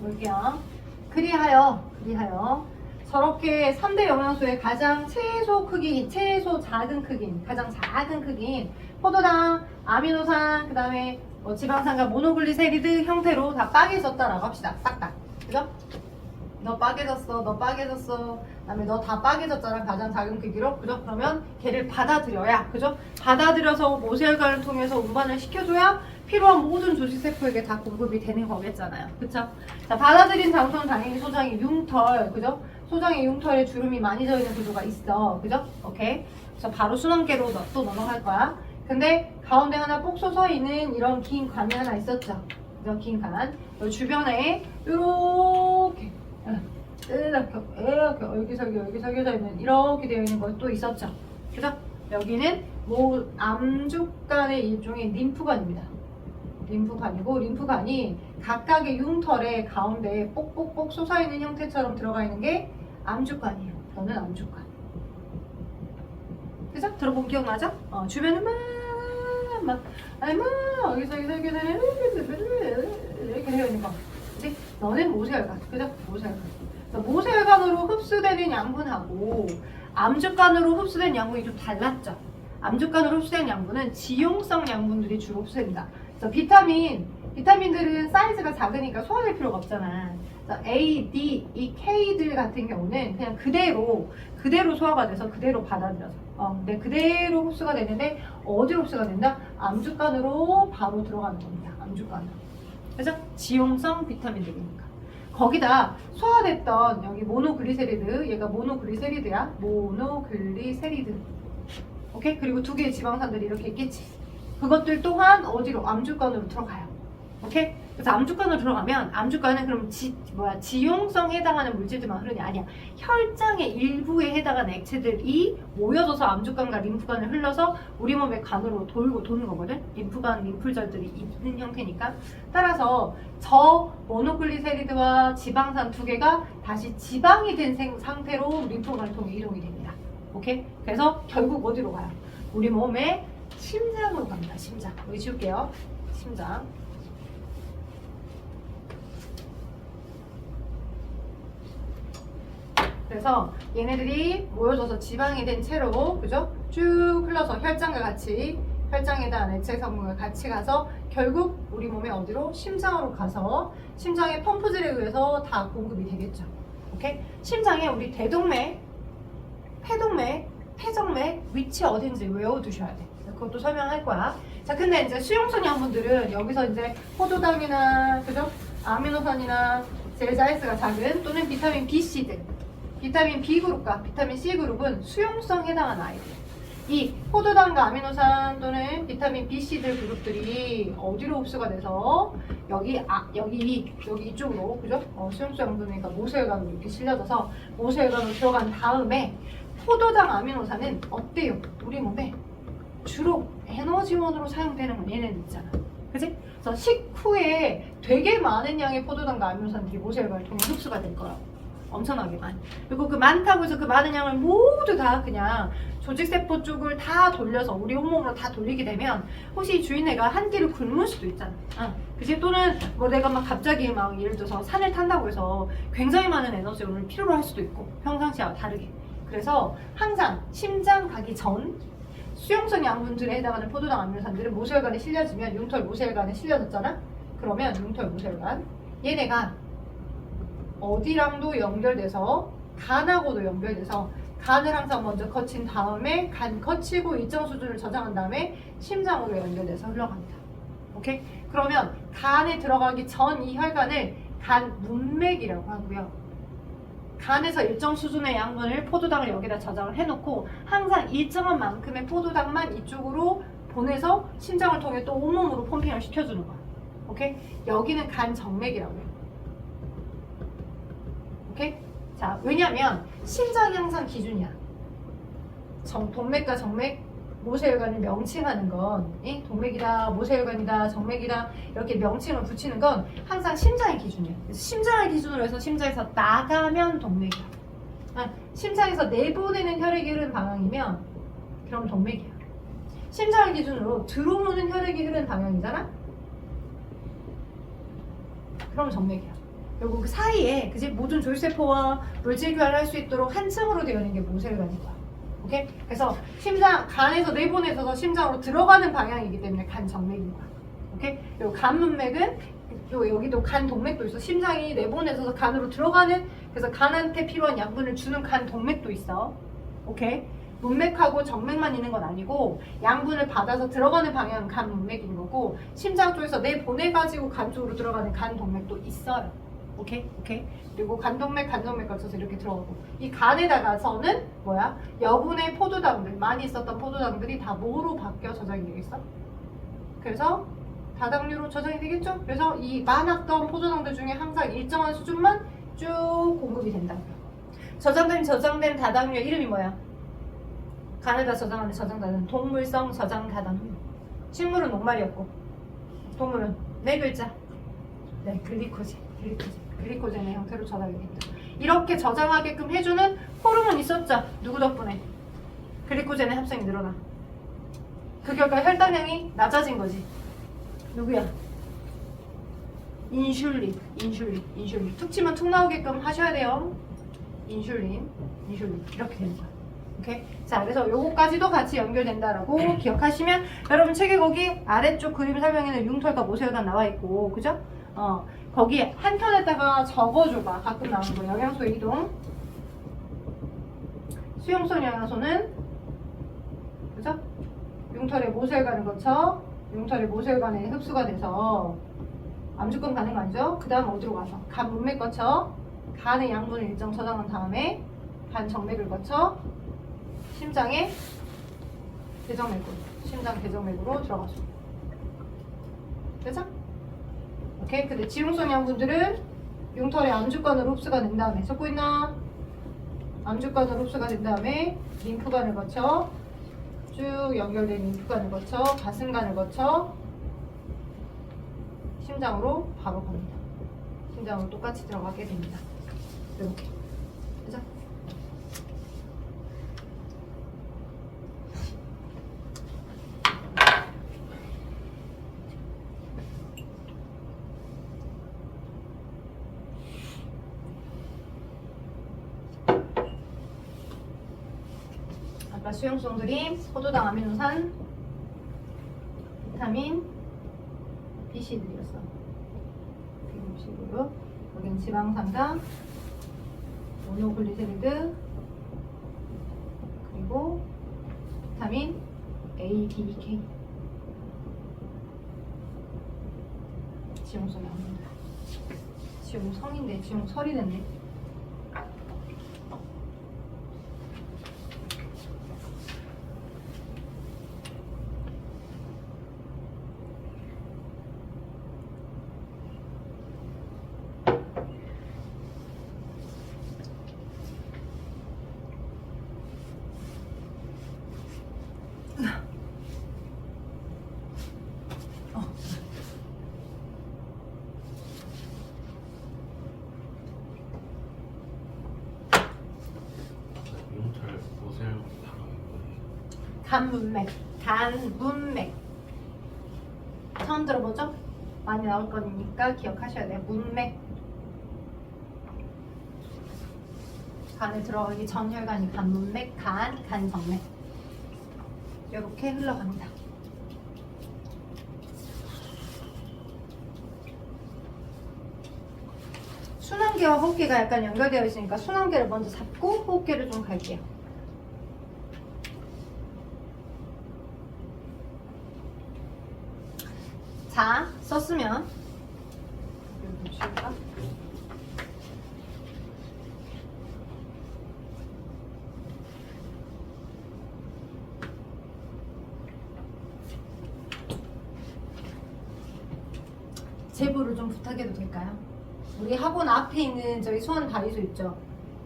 볼게요. 그리하여 저렇게 3대 영양소의 가장 최소 작은 크기인 포도당, 아미노산, 그 다음에 지방산과 모노글리세리드 형태로 다 빠개졌다라고 합시다. 싹다. 그죠? 너 빠개졌어. 그 다음에 너 다 빠개졌잖아. 가장 작은 크기로. 그죠? 그러면 걔를 받아들여야. 그죠? 받아들여서 모세혈관을 통해서 운반을 시켜줘야 필요한 모든 조직세포에게 다 공급이 되는 거겠잖아요. 그쵸? 자, 받아들인 장소는 당연히 소장의 융털. 그죠? 소장의 융털에 주름이 많이 져있는 구조가 있어. 그죠? 오케이. 그래서 바로 순환계로 또 넘어갈 거야. 근데 가운데 하나 뽁 솟아 있는 이런 긴 관이 하나 있었죠. 그죠? 긴 관. 주변에 요렇게 이렇게 여기저기 있는 이렇게 되어 있는 것도 있었죠. 그죠? 여기는 암죽간의 일종의 림프관입니다. 림프관이고 림프관이 각각의 흉털의 가운데 뽁뽁뽁 솟아있는 형태처럼 들어가 있는 게 암죽관이에요. 저는 암죽관. 그죠? 들어보면 기억나죠? 주변에 막 여기서 이렇게 되어 있는 거. 그치? 너는 모세혈관. 그죠? 모세혈관으로 흡수되는 양분하고 암죽관으로 흡수된 양분이 좀 달랐죠. 암죽관으로 흡수된 양분은 지용성 양분들이 주로 흡수됩니다. 그래서 비타민들은 사이즈가 작으니까 소화될 필요가 없잖아. A, D, E, K들 같은 경우는 그냥 그대로 소화가 돼서 그대로 받아들여서 근데 그대로 흡수가 되는데 어디로 흡수가 된다? 암죽관으로 바로 들어가는 겁니다. 암죽관으로. 그래서 지용성 비타민들이니까. 거기다 소화됐던 여기 모노글리세리드, 얘가 모노글리세리드야. 모노글리세리드. 오케이? 그리고 두 개의 지방산들이 이렇게 있겠지. 그것들 또한 어디로? 암죽관으로 들어가요. 오케이? 그래서 암죽관으로 들어가면 암죽관은 그럼 지용성에 해당하는 물질들만 흐르냐? 아니야. 혈장의 일부에 해당하는 액체들이 모여져서 암죽관과 림프관을 흘러서 우리 몸의 간으로 도는 거거든. 림프관, 림플절들이 있는 형태니까. 따라서 저 모노글리세리드와 지방산 두 개가 다시 지방이 된 상태로 림프관을 통해 이동이 됩니다. 오케이? 그래서 결국 어디로 가요? 우리 몸의 심장으로 갑니다. 심장. 여기 지울게요. 심장. 그래서 얘네들이 모여져서 지방이 된 채로, 그죠? 쭉 흘러서 혈장과 같이, 혈장에 대한 액체 성분과 같이 가서 결국 우리 몸의 어디로? 심장으로 가서 심장의 펌프질에 의해서 다 공급이 되겠죠. 오케이? 심장에 우리 대동맥, 폐동맥, 폐정맥 위치 어딘지 외워두셔야 돼. 그것도 설명할 거야. 자, 근데 이제 수용성 양분들은 여기서 이제 포도당이나, 그죠? 아미노산이나 젤자이스가 작은 또는 비타민 B씨들, 비타민 B그룹과 비타민 C그룹은 수용성에 해당하는 아이들. 이 포도당과 아미노산 또는 비타민 B씨들 그룹들이 어디로 흡수가 돼서 여기 이쪽으로, 그죠? 수용성 양분이니까 모세혈관으로 이렇게 실려져서 모세혈관으로 들어간 다음에 포도당 아미노산은 어때요? 우리 몸에 주로 에너지원으로 사용되는 건 얘네들 있잖아. 그치? 그래서 식후에 되게 많은 양의 포도당과 아미노산들이 모세혈관을 통해 흡수가 될 거라고. 엄청나게 많이. 그리고 그 많다고 해서 그 많은 양을 모두 다 그냥 조직세포 쪽을 다 돌려서 우리 온몸으로 다 돌리게 되면 혹시 주인애가 한 끼를 굶을 수도 있잖아. 그치? 또는 뭐 내가 막 갑자기 막 예를 들어서 산을 탄다고 해서 굉장히 많은 에너지를 필요로 할 수도 있고 평상시와 다르게. 그래서 항상 심장 가기 전 수용성 양분들에 해당하는 포도당 아미노산들은 모세혈관에 실려지면 융털 모세혈관에 실려졌잖아? 그러면 융털 모세혈관 얘네가 어디랑도 연결돼서 간하고도 연결돼서 간을 항상 먼저 거친 다음에 간 거치고 일정 수준을 저장한 다음에 심장으로 연결돼서 흘러갑니다. 오케이? 그러면 간에 들어가기 전 이 혈관을 간 문맥이라고 하고요. 간에서 일정 수준의 양분을 포도당을 여기다 저장을 해놓고 항상 일정한 만큼의 포도당만 이쪽으로 보내서 심장을 통해 또 온몸으로 펌핑을 시켜주는 거야. 오케이? 여기는 간 정맥이라고 해요. 오케이? 자, 왜냐면 심장이 항상 기준이야. 동맥과 정맥, 모세혈관을 명칭하는 건 동맥이다, 모세혈관이다, 정맥이다 이렇게 명칭을 붙이는 건 항상 심장의 기준이야. 그래서 심장을 기준으로 해서 심장에서 나가면 동맥이야. 심장에서 내보내는 혈액이 흐르는 방향이면 그럼 동맥이야. 심장을 기준으로 들어오는 혈액이 흐르는 방향이잖아? 그럼 정맥이야. 그리고 그 사이에 그치? 모든 조직세포와 물질 교환을 할 수 있도록 한 층으로 되어 있는 게 모세혈관인 거야. 오케이? 그래서 심장, 간에서 내보내서 심장으로 들어가는 방향이기 때문에 간 정맥인 거야. 오케이? 그리고 간 문맥은 여기도 간 동맥도 있어. 심장이 내보내서 간으로 들어가는, 그래서 간한테 필요한 양분을 주는 간 동맥도 있어. 오케이? 문맥하고 정맥만 있는 건 아니고 양분을 받아서 들어가는 방향은 간 문맥인 거고 심장 쪽에서 내보내가지고 간 쪽으로 들어가는 간 동맥도 있어요. 오케이? 오케이? 그리고 간동맥, 간동맥 거쳐서 이렇게 들어가고 이 간에다가서는 뭐야? 여분의 포도당들, 많이 있었던 포도당들이 다 뭐로 바뀌어 저장이 되겠어? 그래서 다당류로 저장이 되겠죠? 그래서 이 많았던 포도당들 중에 항상 일정한 수준만 쭉 공급이 된다고요. 저장된 다당류의 이름이 뭐야? 간에다 저장하는 저장다는 동물성 저장 다당류. 식물은 녹말이었고 동물은 네 글자. 네, 글리코젠의 형태로 저장이 된다. 이렇게 저장하게끔 해주는 호르몬 있었죠? 누구 덕분에? 글리코젠의 합성이 늘어나. 그 결과 혈당량이 낮아진 거지. 누구야? 인슐린. 툭 치면 툭 나오게끔 하셔야 돼요. 인슐린 이렇게 되는 거야. 오케이? 자, 그래서 요거까지도 같이 연결된다라고 기억하시면 여러분 책에 거기 아래쪽 그림 설명에는 융털과 모세혈관 나와 있고, 그죠? 거기 한 편에다가 적어줘봐. 가끔 나오는 거. 영양소 이동. 수용성 영양소는, 그죠? 융털의 모세혈관을 거쳐 융털의 모세혈관에 흡수가 돼서 암주권 가는 거 아니죠? 그 다음 어디로 가서? 간 문맥 거쳐 간의 양분을 일정 저장한 다음에 간 정맥을 거쳐 심장의 대정맥으로, 심장 대정맥으로 들어가죠. 되죠? 오케이? 근데 지용성 양분들은 융털의 암주관으로 흡수가 된 다음에, 적고 있나? 암주관으로 흡수가 된 다음에 림프관을 거쳐 쭉 연결된 림프관을 거쳐 가슴관을 거쳐 심장으로 바로 갑니다. 심장으로 똑같이 들어가게 됩니다. 이렇게. 그죠? 아까 수용성 그림, 포도당 아미노산, 비타민, BC들이었어. 비금식으로 여기는 지방산당, 모노글리세리드, 그리고 비타민 A, D, K. 지용성이 안 된다. 지용성인데 지용설이 됐네. 용철 모세혈 당하는 거예요. 간문맥, 간문맥. 처음 들어보죠? 많이 나올 거니까 기억하셔야 돼요. 문맥. 간에 들어가기 전 혈관이 간문맥, 간정맥. 이렇게 흘러갑니다. 순환계와 호흡계가 약간 연결되어 있으니까 순환계를 먼저 잡고 호흡계를 좀 갈게요. 자, 썼으면 여기 치울까? 제보를 좀 부탁해도 될까요? 우리 학원 앞에 있는 저희 수원 다이소 있죠?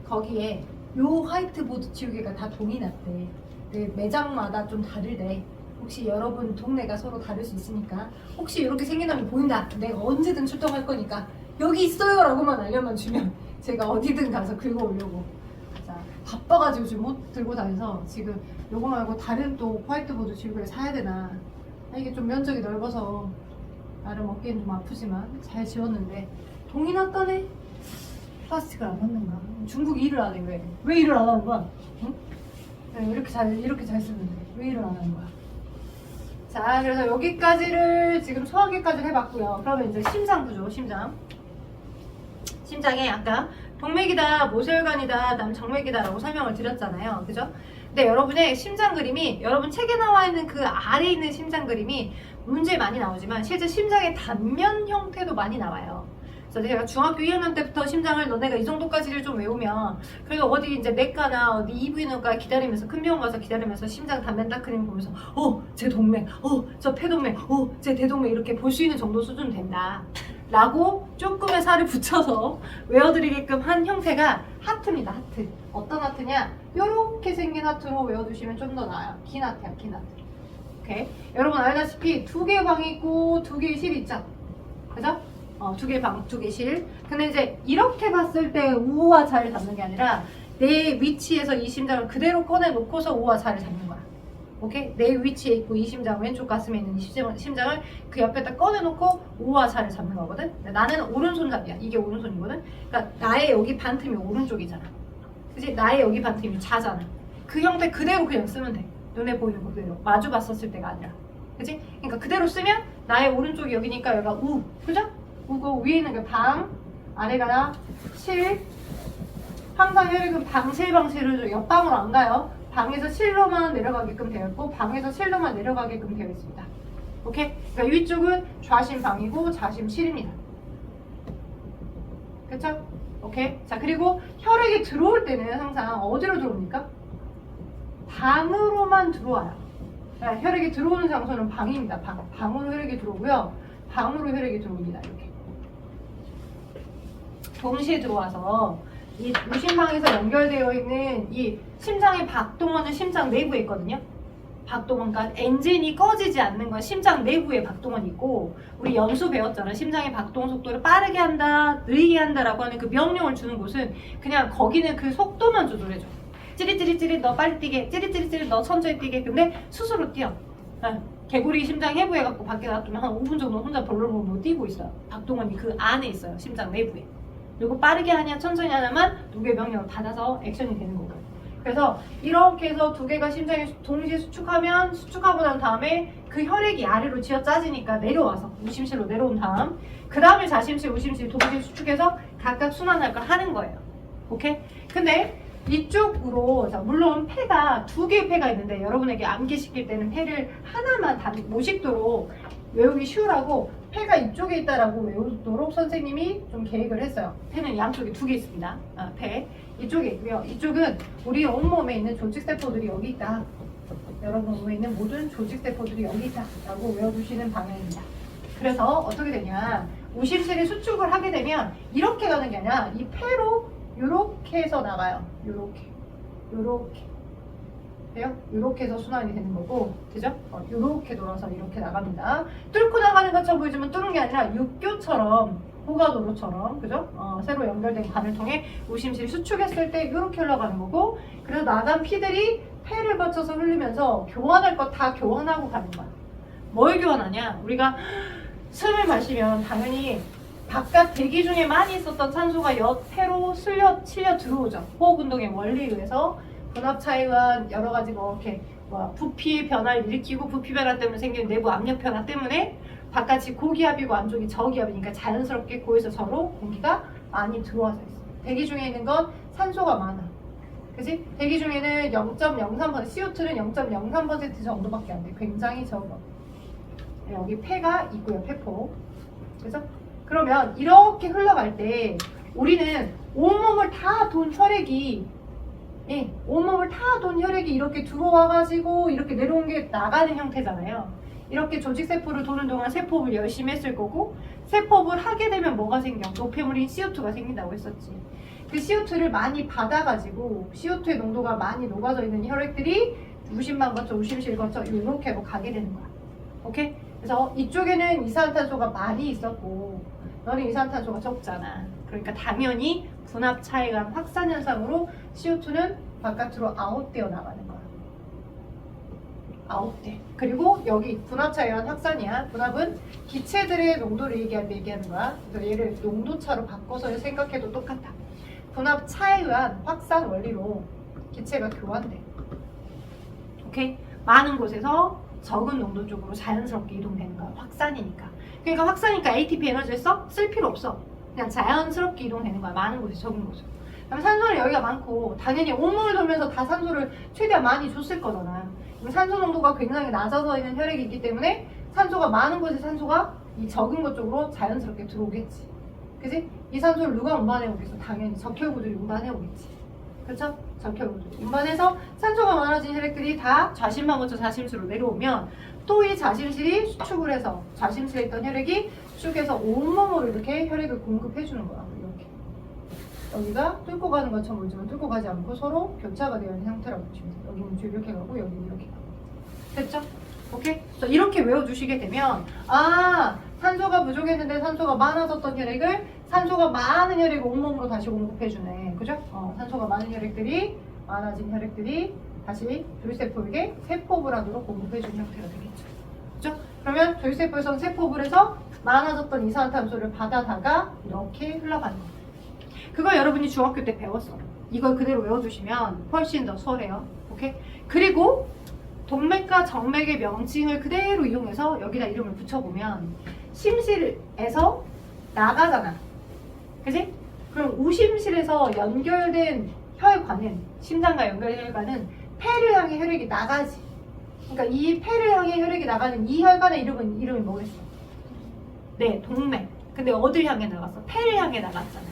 거기에 요 화이트보드 지우개가 다 동이 났대. 그 매장마다 좀 다르대. 혹시 여러분 동네가 서로 다를 수 있으니까 혹시 이렇게 생긴다면 보인다. 내가 언제든 출동할 거니까 여기 있어요 라고만 알려만 주면 제가 어디든 가서 긁어오려고. 자, 바빠가지고 지금 못 들고 다녀서 지금 요거 말고 다른 또 화이트보드 지우개를 사야 되나. 이게 좀 면적이 넓어서 나름 어깨는 좀 아프지만 잘 지웠는데 동이 났다네. 플라스틱을 안 넣는가? 중국이 일을 안 해. 왜 일을 안 하는 거야? 응? 이렇게 잘 쓰는데 왜 일을 안 하는 거야? 자, 그래서 여기까지를 지금 소화기까지 해봤고요. 그러면 이제 심장 구조, 심장에 아까 동맥이다, 모세혈관이다, 그다음 정맥이다라고 설명을 드렸잖아요. 그죠? 근데 여러분의 심장 그림이 여러분 책에 나와 있는 그 아래에 있는 심장 그림이 문제 많이 나오지만 실제 심장의 단면 형태도 많이 나와요. 그래서 제가 중학교 2학년 때부터 심장을 너네가 이 정도까지를 좀 외우면 그래서 어디 이제 내과나 어디 EV인후과 기다리면서 큰 병원 가서 기다리면서 심장 단면 딱 그림 보면서 제 동맥, 저 폐동맥, 제 대동맥 이렇게 볼 수 있는 정도 수준 된다 라고 조금의 살을 붙여서 외워드리게끔 한 형태가 하트입니다. 하트. 어떤 하트냐? 요렇게 생긴 하트로 외워두시면 좀 더 나아요. 긴 하트야, 긴 하트. 오케이. 여러분 알다시피 두 개의 방이 있고 두 개의 실이 있죠? 그죠? 두 개의 방, 두 개의 실. 근데 이제 이렇게 봤을 때 우와 자를 잡는 게 아니라 내 위치에서 이 심장을 그대로 꺼내놓고서 우와 자를 잡는 거야. 오케이? 내 위치에 있고 이 심장, 왼쪽 가슴에 있는 이 심장을 그 옆에다 꺼내놓고 우와 자를 잡는 거거든? 나는 오른손잡이야. 이게 오른손이거든? 그러니까 나의 여기 반틈이 오른쪽이잖아. 그치? 나의 여기 반틈이 좌잖아. 그 형태 그대로 그냥 쓰면 돼. 눈에 보이는 거 그대로. 마주 봤었을 때가 아니라. 그치? 그러니까 그대로 쓰면 나의 오른쪽이 여기니까 여기가 우. 그죠? 우고 위에 있는 게 방, 아래가 실. 항상 혈액은 방실을 옆방으로 안 가요. 방에서 실로만 내려가게끔 되어 있고 방에서 실로만 내려가게끔 되어 있습니다. 오케이? 그러니까 위쪽은 좌심방이고 좌심실입니다. 그쵸? 오케이? 자, 그리고 혈액이 들어올 때는 항상 어디로 들어옵니까? 방으로만 들어와요. 자, 혈액이 들어오는 장소는 방입니다. 방으로 혈액이 들어오고요. 방으로 혈액이 들어옵니다. 이렇게. 동시에 들어와서 이 무심방에서 연결되어 있는 이 심장의 박동원은 심장 내부에 있거든요. 박동원, 그러니까 엔진이 꺼지지 않는 건 심장 내부에 박동원이 있고 우리 연수 배웠잖아. 심장의 박동 속도를 빠르게 한다, 느리게 한다라고 하는 그 명령을 주는 곳은 그냥 거기는 그 속도만 조절해줘. 찌릿찌릿찌릿 너 빨리 뛰게, 찌릿찌릿찌릿 너 천천히 뛰게. 근데 스스로 뛰어. 개구리 심장 해부해갖고 밖에 놔두면 한 5분 정도 혼자 벌렁벌렁 뛰고 있어요. 박동원이 그 안에 있어요. 심장 내부에. 그리고 빠르게 하냐 천천히 하냐만 누구의 명령을 받아서 액션이 되는 거고. 그래서 이렇게 해서 두 개가 심장에 동시에 수축하면 수축하고 난 다음에 그 혈액이 아래로 쥐어 짜지니까 내려와서 우심실로 내려온 다음 그 다음에 자심실, 우심실 동시에 수축해서 각각 순환을 하는 거예요. 오케이? 근데 이쪽으로 자 물론 폐가 두 개의 폐가 있는데 여러분에게 암기시킬 때는 폐를 하나만 모식도로 외우기 쉬우라고 폐가 이쪽에 있다라고 외우도록 선생님이 좀 계획을 했어요. 폐는 양쪽에 두 개 있습니다. 폐 이쪽에 있고요. 이쪽은 우리 온몸에 있는 조직세포들이 여기 있다. 여러분 몸에 있는 모든 조직세포들이 여기 있다 라고 외워두시는 방향입니다. 그래서 어떻게 되냐, 우심실이 수축을 하게 되면 이렇게 가는 게 아니라 이 폐로 이렇게 해서 나가요. 요렇게 돼요? 요렇게 해서 순환이 되는 거고, 그죠? 요렇게 돌아서 이렇게 나갑니다. 뚫고 나가는 것처럼 보이지만 뚫는 게 아니라 육교처럼, 호가도로처럼, 그죠? 새로 연결된 관을 통해 우심실이 수축했을 때 이렇게 흘러가는 거고, 그래서 나간 피들이 폐를 거쳐서 흘리면서 교환할 것 다 교환하고 가는 거야. 뭘 교환하냐? 우리가 숨을 마시면 당연히 바깥 대기 중에 많이 있었던 산소가 폐로 실려 들어오죠. 호흡 운동의 원리에 의해서 분압 차에 의한 여러 가지 이렇게 부피 변화를 일으키고 부피 변화 때문에 생기는 내부 압력 변화 때문에 바깥이 고기압이고 안쪽이 저기압이니까 자연스럽게 고에서 저로 공기가 많이 들어와져 있어. 대기 중에 있는 건 산소가 많아. 그지? 대기 중에는 0.03% CO2는 0.03% 정도밖에 안 돼. 굉장히 적어. 여기 폐가 있고요. 폐포. 그래서 그러면 이렇게 흘러갈 때 우리는 온몸을 다 돈 혈액이 온몸을 다 돈 혈액이 이렇게 들어와가지고 이렇게 내려온 게 나가는 형태잖아요. 이렇게 조직세포를 도는 동안 세포를 열심히 했을 거고, 세포를 하게 되면 뭐가 생겨? 노폐물인 CO2가 생긴다고 했었지. 그 CO2를 많이 받아가지고 CO2의 농도가 많이 녹아져 있는 혈액들이 우심만 거쳐 우심실 거쳐 이렇게 하고 가게 되는 거야. 오케이? 그래서 이쪽에는 이산화탄소가 많이 있었고 너는 이산화탄소가 적잖아. 그러니까 당연히 분압 차에 의한 확산 현상으로 CO2는 바깥으로 아웃되어 나가는 거야. 아웃돼. 그리고 여기 분압 차에 의한 확산이야. 분압은 기체들의 농도를 얘기할 때 얘기하는 거야. 그래서 얘를 농도차로 바꿔서 생각해도 똑같아. 분압 차에 의한 확산 원리로 기체가 교환돼. 오케이? 많은 곳에서 적은 농도 쪽으로 자연스럽게 이동되는 거야. 확산이니까. 그러니까 확산이니까 ATP 에너지를 쓸 필요 없어. 그냥 자연스럽게 이동되는 거야. 많은 곳에 적은 곳으로. 그럼 산소는 여기가 많고 당연히 온몸을 돌면서 다 산소를 최대한 많이 줬을 거잖아. 그럼 산소 농도가 굉장히 낮아져 있는 혈액이 있기 때문에 산소가 많은 곳에 산소가 이 적은 것 쪽으로 자연스럽게 들어오겠지. 그지? 이 산소를 누가 운반해 오겠어? 당연히 적혈구들이 운반해 오겠지. 그렇죠? 적혈구들이 운반해서 산소가 많아진 혈액들이 다 좌심만 거쳐 자심실로 내려오면 또 이 자심실이 수축을 해서 좌심실에 있던 혈액이 수축해서 온몸으로 이렇게 혈액을 공급해 주는 거야. 이렇게 여기가 뚫고 가는 것처럼 보이지만 뚫고 가지 않고 서로 교차가 되어 있는 상태라고 보시면 돼요. 여기는 이렇게 가고 여기는 이렇게 가고. 됐죠? 오케이? 그래서 이렇게 외워주시게 되면 산소가 부족했는데 산소가 많아졌던 혈액을 산소가 많은 혈액을 온몸으로 다시 공급해주네. 그죠? 산소가 많은 혈액들이 많아진 혈액들이 다시 조직세포에게 세포불안으로 공급해주는 형태가 되겠죠. 그죠? 그러면 조직세포에서는 세포불에서 많아졌던 이산화탄소를 받아다가 이렇게 흘러가는 거예요. 그거 여러분이 중학교 때 배웠어. 이걸 그대로 외워두시면 훨씬 더 수월해요. 오케이? 그리고 동맥과 정맥의 명칭을 그대로 이용해서 여기다 이름을 붙여보면 심실에서 나가잖아. 그지? 그럼 우심실에서 연결된 혈관은, 심장과 연결된 혈관은 폐를 향해 혈액이 나가지. 그러니까 이 폐를 향해 혈액이 나가는 이 혈관의 이름이 뭐겠어? 네, 동맥. 근데 어딜 향해 나갔어? 폐를 향해 나갔잖아.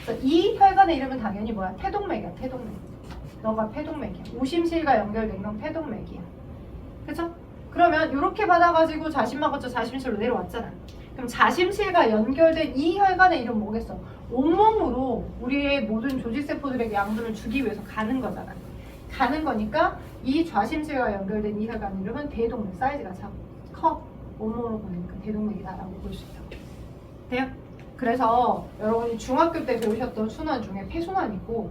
그래서 이 혈관의 이름은 당연히 뭐야? 태동맥이야, 태동맥. 너가 폐동맥이야. 우심실과 연결된 건 폐동맥이야. 그쵸? 그러면 이렇게 받아가지고 자심만 거쳐 자심실로 내려왔잖아. 그럼 자심실과 연결된 이 혈관의 이름 뭐겠어? 온몸으로 우리의 모든 조직세포들에게 양분을 주기 위해서 가는 거잖아. 가는 거니까 이 좌심실과 연결된 이 혈관 이름은 대동맥. 사이즈가 커. 온몸으로 보니까 대동맥이다라고 볼 수 있다고. 돼요? 그래서 여러분이 중학교 때 배우셨던 순환 중에 폐순환 있고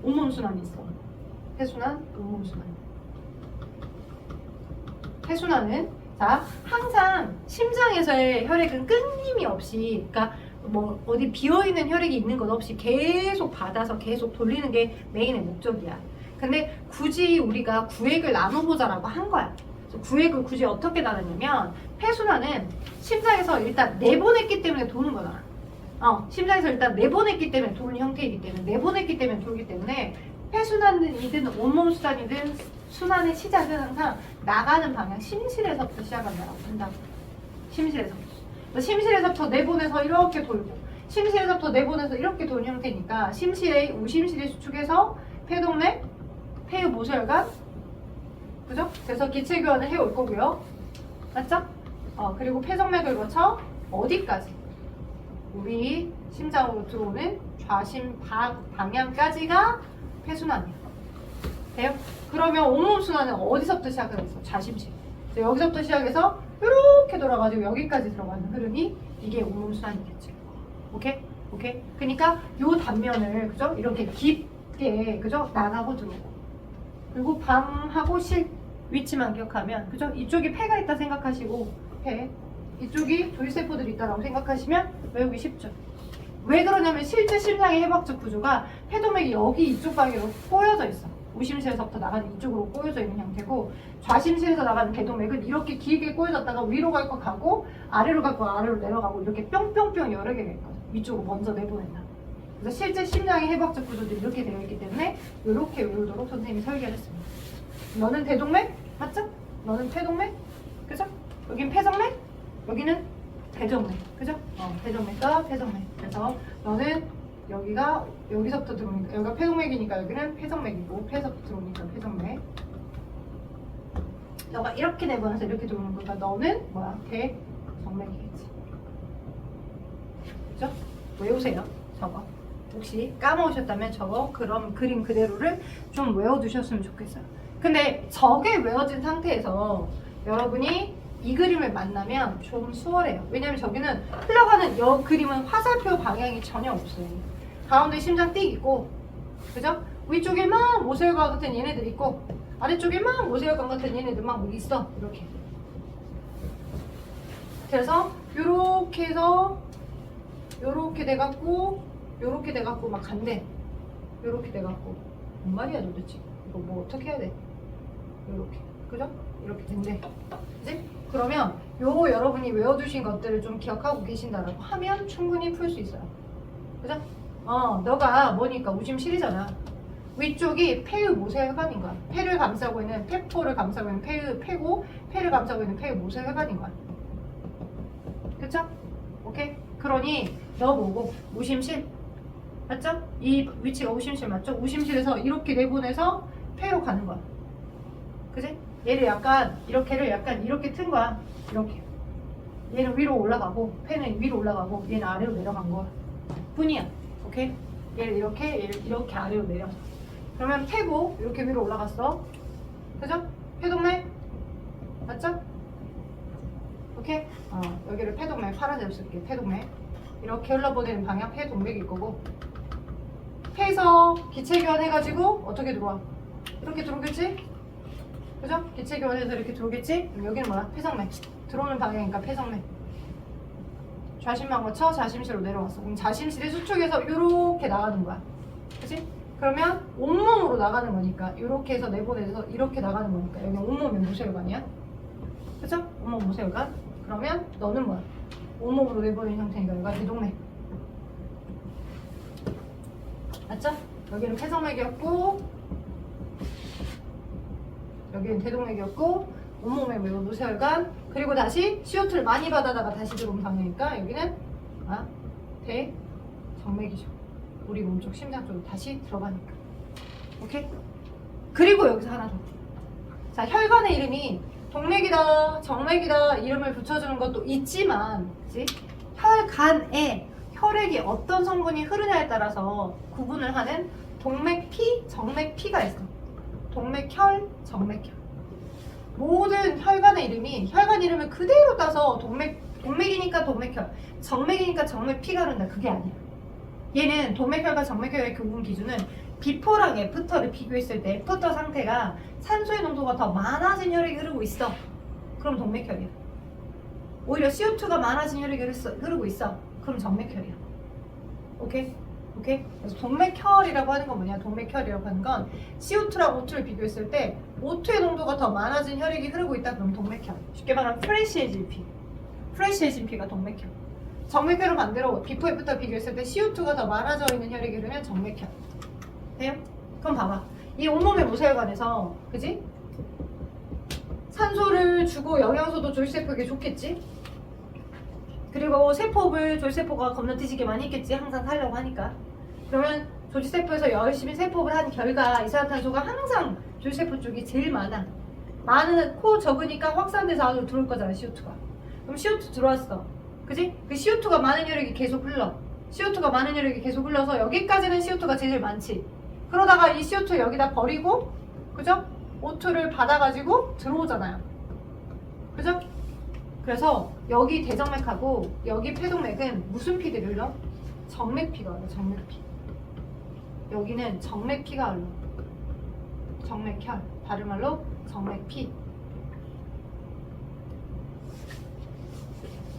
온몸 순환이 있어. 폐순환, 온몸 순환. 폐순환은 자 항상 심장에서의 혈액은 끊임이 없이, 그러니까 뭐 어디 비어있는 혈액이 있는 것 없이 계속 받아서 계속 돌리는 게 메인의 목적이야. 근데 굳이 우리가 구획을 나눠보자라고 한 거야. 그래서 구획을 굳이 어떻게 나눴냐면 폐순환은 심장에서 일단 내보냈기 때문에 도는 거잖아. 심장에서 일단 내보냈기 때문에 도는 형태이기 때문에 내보냈기 때문에 돌기 때문에 폐순환이든 온몸 순환이든 순환의 시작은 항상 나가는 방향 심실에서부터 시작한다라고 한다고. 심실에서부터 내보내서 이렇게 돌고 심실에서부터 내보내서 이렇게 도는 형태니까 심실의 우심실의 수축에서 폐동맥, 폐유모세혈관, 그죠? 그래서 기체교환을 해올 거고요. 맞죠? 그리고 폐정맥을 거쳐 어디까지? 우리 심장으로 들어오는 좌심 방향까지가 폐순환이에요. 돼요? 그러면 온몸 순환은 어디서부터 시작을 했어? 좌심실. 그래서 여기서부터 시작해서 이렇게 돌아가지고 여기까지 들어가는 흐름이 이게 온몸 순환이겠죠. 오케이? 오케이? 그러니까 요 단면을 그죠? 이렇게 깊게 그죠? 나가고 들어오고. 그리고 방하고 실 위치만 기억하면 그죠? 이쪽이 폐가 있다 생각하시고 폐 이쪽이 조이세포들이 있다라고 생각하시면 외우기 쉽죠. 왜 그러냐면 실제 심장의 해박적 구조가 폐동맥이 여기 이쪽 방향으로 꼬여져 있어. 우심실에서부터 나가는 이쪽으로 꼬여져 있는 형태고 좌심실에서 나가는 대동맥은 이렇게 길게 꼬여졌다가 위로 갈 거 가고 아래로 갈 거 아래로 내려가고 이렇게 뿅뿅뿅 여러 개가 있거든. 위쪽으로 먼저 내보낸다. 그래서 실제 심장의 해박적 구조도 이렇게 되어 있기 때문에 이렇게 외우도록 선생님이 설계를 했습니다. 너는 대동맥? 맞죠? 너는 폐동맥? 그죠? 여긴 폐정맥? 여기는 대정맥. 그죠? 대정맥과 폐정맥. 그래서 너는 여기가 여기서부터 들어오니까 여기가 폐동맥이니까 여기는 폐정맥이고 폐에서부터 들어오니까 폐정맥. 너가 이렇게 내보내서 이렇게 들어오는 거니까 너는 뭐야? 대정맥이겠지. 그죠? 외우세요. 저거. 혹시 까먹으셨다면 저거 그럼 그림 그대로를 좀 외워두셨으면 좋겠어요. 근데 저게 외워진 상태에서 여러분이 이 그림을 만나면 좀 수월해요. 왜냐면 저기는 흘러가는 여 그림은 화살표 방향이 전혀 없어요. 가운데 심장 띡 있고, 그죠? 위쪽에 막 모세혈관 같은 얘네들 있고, 아래쪽에 막 모세혈관 같은 얘네들 막 있어. 이렇게. 그래서 요렇게 해서 요렇게 돼갖고 요렇게 돼갖고 막 간대. 요렇게 돼갖고 뭔 말이야 도대체? 이거 뭐 어떻게 해야 돼? 요렇게. 그죠? 이렇게 된대. 그지? 그러면 요 여러분이 외워두신 것들을 좀 기억하고 계신다라고 하면 충분히 풀 수 있어요. 그죠? 너가 뭐니까 우심실이잖아. 위쪽이 폐유 모세혈관인 거야. 폐를 감싸고 있는 폐포를 감싸고 있는 폐고 폐를 감싸고 있는 폐유 모세혈관인 거야. 그쵸? 오케이? 그러니 너 보고 우심실 맞죠? 이 위치가 우심실 맞죠? 우심실에서 이렇게 내보내서 폐로 가는 거야. 그지? 얘를 약간 이렇게를 약간 이렇게 튼 거야. 이렇게. 얘는 위로 올라가고 폐는 위로 올라가고 얘는 아래로 내려간 거야. 뿐이야. 오케이? 얘를 이렇게 아래로 내려. 그러면 폐고 이렇게 위로 올라갔어. 그죠? 폐동맥 맞죠? 오케이? 여기를 폐동맥 파란색으로 쓸게. 폐동맥 이렇게 흘러보내는 방향 폐동맥일 거고 폐에서 기체교환 해가지고 어떻게 들어와? 이렇게 들어오겠지? 그죠? 기체교환해서 이렇게 들어오겠지? 그럼 여기는 뭐야? 폐성맥 들어오는 방향이니까 폐성맥 좌심만 거쳐 좌심실로 내려왔어. 그럼 좌심실의 수축에서 이렇게 나가는 거야. 그치? 그러면 온몸으로 나가는 거니까 이렇게 해서 내보내서 이렇게 나가는 거니까 여기 온몸이 모세혈관이야. 그죠? 온몸 모세혈관. 그러면 너는 뭐야? 온몸으로 내보내는 형태니까 여기가 대동맥. 맞죠? 여기는 폐성맥이었고 여기는 대동맥이었고 온몸에 매우 모세혈관 그리고 다시 CO2를 많이 받아다가 다시 들어온 방향이니까 여기는 대정맥이죠. 우리 몸쪽 심장 쪽으로 다시 들어가니까. 오케이? 그리고 여기서 하나 더. 자, 혈관의 이름이 동맥이다, 정맥이다 이름을 붙여주는 것도 있지만, 그치? 혈관에 혈액이 어떤 성분이 흐르냐에 따라서 구분을 하는 동맥피, 정맥피가 있어. 동맥혈, 정맥혈. 모든 혈관의 이름이 혈관 이름을 그대로 따서 동맥이니까 동맥혈, 정맥이니까 정맥피가 흐른다. 그게 아니야. 얘는 동맥혈과 정맥혈의 구분 기준은 비포랑 애프터를 비교했을 때 애프터 상태가 산소의 농도가 더 많아진 혈액이 흐르고 있어. 그럼 동맥혈이야. 오히려 CO2가 많아진 혈액이 흐르고 있어. 그럼 정맥혈이야. 오케이? 오케이? 그래서 동맥혈이라고 하는 건 뭐냐? 동맥혈이라고 하는 건 CO2랑 O2를 비교했을 때 O2의 농도가 더 많아진 혈액이 흐르고 있다 그러면 동맥혈. 쉽게 말하면 프레시해진 피가 동맥혈. 정맥혈은 반대로 비포에프터 비교했을 때 CO2가 더 많아져 있는 혈액이 흐르면 정맥혈. 돼요? 그럼 봐봐. 이 온몸의 모세혈관에서 그지? 산소를 주고 영양소도 조직세포에게 좋겠지? 그리고 세포를 조직세포가 건너뛰지게 많이 있겠지? 항상 살려고 하니까. 그러면 조직세포에서 열심히 세포를 한 결과 이산화탄소가 항상 조직세포 쪽이 제일 많아. 많고 적으니까 확산돼서 안으로 들어올 거잖아, CO2가. 그럼 CO2 들어왔어. 그지? 그 CO2가 많은 혈액이 계속 흘러. CO2가 많은 혈액이 계속 흘러서 여기까지는 CO2가 제일 많지. 그러다가 이 CO2 여기다 버리고, 그죠? O2를 받아가지고 들어오잖아요. 그죠? 그래서 여기 대정맥하고 여기 폐동맥은 무슨 피들이 흘러? 정맥피가 흘러, 정맥피. 여기는 정맥피가 흘러. 정맥혈. 다른 말로 정맥피.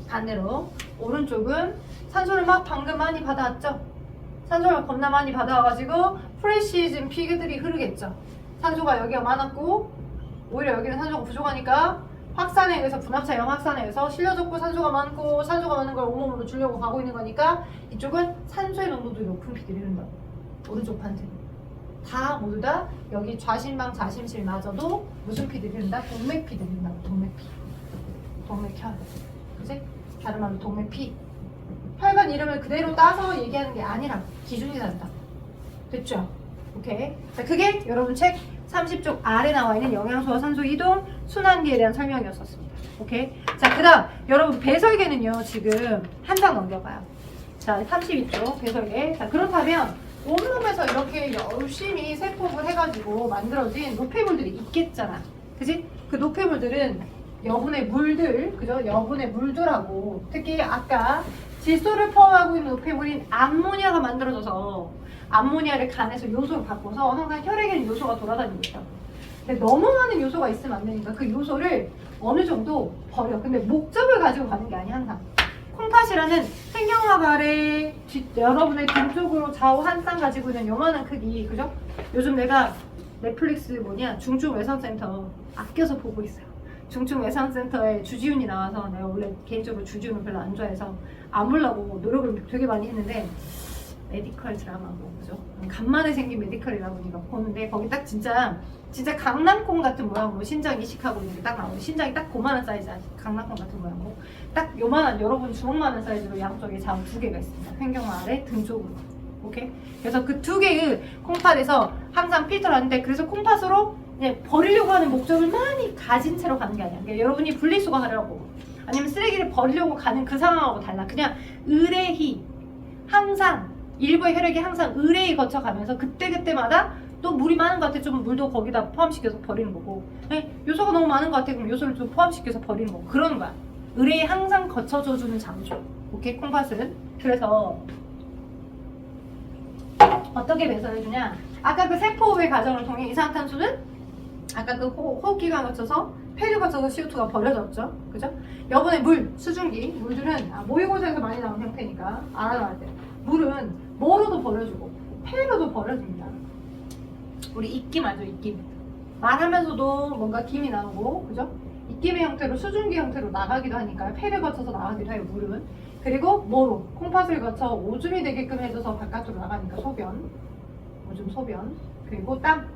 반대로 오른쪽은 산소를 막 방금 많이 받아왔죠? 산소를 겁나 많이 받아와가지고 프레시해진 피들이 흐르겠죠? 산소가 여기가 많았고 오히려 여기는 산소가 부족하니까 확산에 의해서 분합차형 확산에 의해서 실려졌고 산소가 많고 산소가 많은 걸 온몸으로 주려고 가고 있는 거니까 이쪽은 산소의 농도도 높은 피들이 흐른다. 오른쪽 판ten 다 모두 다 여기 좌심방 좌심실마저도 무슨 피들이 흐른다? 동맥피들이 흐른다. 동맥피. 동맥혈. 그치? 다른 말로 동맥피. 혈관 이름을 그대로 따서 얘기하는 게 아니라 기준이 다르다. 됐죠? 오케이. 자, 그게 여러분 책 30쪽 아래 나와 있는 영양소와 산소 이동 순환기에 대한 설명이었습니다. 오케이. 자, 그 다음 여러분 배설계는요 지금 한 장 넘겨봐요. 자, 32쪽 배설계. 자, 그렇다면 온몸에서 이렇게 열심히 세포를 해가지고 만들어진 노폐물들이 있겠잖아. 그지? 그 노폐물들은 여분의 물들, 그죠? 여분의 물들하고 특히 아까 질소를 포함하고 있는 노폐물인 암모니아가 만들어져서 암모니아를 간에서 요소로 바꿔서 항상 혈액에는 요소가 돌아다니고 있다. 근데 너무 많은 요소가 있으면 안 되니까 그 요소를 어느 정도 버려. 근데 목적을 가지고 가는 게 아니야, 항상. 콩팥이라는 생경막 아래 여러분의 등 쪽으로 좌우 한 쌍 가지고 있는 요만한 크기, 그죠? 요즘 내가 넷플릭스 중증외상센터 아껴서 보고 있어요. 중증외상센터에 주지훈이 나와서 내가 원래 개인적으로 주지훈을 별로 안 좋아해서 안 보려고 노력을 되게 많이 했는데 메디컬 드라마고 그죠? 간만에 생긴 메디컬이라고 우리가 보는데 거기 딱 진짜 강낭콩 같은 모양으로 신장 이식하고 있는 게 딱 나오고 신장이 딱 고만한 사이즈야. 강낭콩 같은 모양으로 딱 요만한 여러분 주먹만한 사이즈로 양쪽에 좌우 두 개가 있습니다. 횡경막 아래 등 쪽으로. 오케이? 그래서 그 두 개의 콩팥에서 항상 필터를 하는데 그래서 콩팥으로 이제 버리려고 하는 목적을 많이 가진 채로 가는 게 아니야. 그러니까 여러분이 분리수거 하려고 아니면 쓰레기를 버리려고 가는 그 상황하고 달라. 그냥 의뢰히 항상 일부의 혈액이 항상 의뢰히 거쳐가면서 그때그때마다 또 물이 많은 것 같아. 좀 물도 거기다 포함시켜서 버리는 거고 요소가 너무 많은 것 같아. 그럼 요소를 좀 포함시켜서 버리는 거고 그러는 거야. 의뢰히 항상 거쳐줘주는 장소. 오케이? 콩팥은. 그래서 어떻게 배설해주냐. 아까 그 세포의 과정을 통해 이산화탄소는 아까 그 호흡기관 거쳐서 폐를 거쳐서 CO2가 버려졌죠. 그죠? 여분의 물, 수증기, 물들은 모의고사에서 많이 나온 형태니까 알아놔야 돼. 물은 뭐로도 버려주고 폐로도 버려줍니다. 우리 입김 알죠? 입김. 말하면서도 뭔가 김이 나오고 그죠? 입김의 형태로 수증기 형태로 나가기도 하니까 폐를 거쳐서 나가기도 해요. 물은. 그리고 뭐로? 콩팥을 거쳐 오줌이 되게끔 해줘서 바깥으로 나가니까 소변. 오줌 소변. 그리고 땀.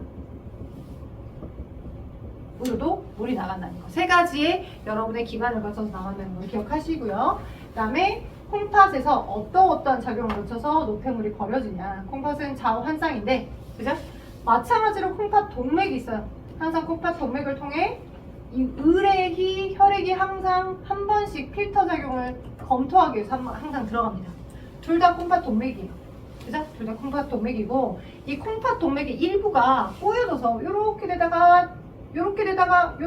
으로도 물이 나간다는 거. 세 가지의 여러분의 기관을 거쳐서 나간다는 걸 기억하시고요. 그 다음에 콩팥에서 어떠한 작용을 거쳐서 노폐물이 버려지냐. 콩팥은 좌우 한 쌍인데, 그죠? 마찬가지로 콩팥 동맥이 있어요. 항상 콩팥 동맥을 통해 이 의뢰히 혈액이 항상 한 번씩 필터 작용을 검토하기 위해서 항상 들어갑니다. 둘 다 콩팥 동맥이에요. 그죠? 둘 다 콩팥 동맥이고, 이 콩팥 동맥의 일부가 꼬여져서 요렇게 되다가 요렇게 되다가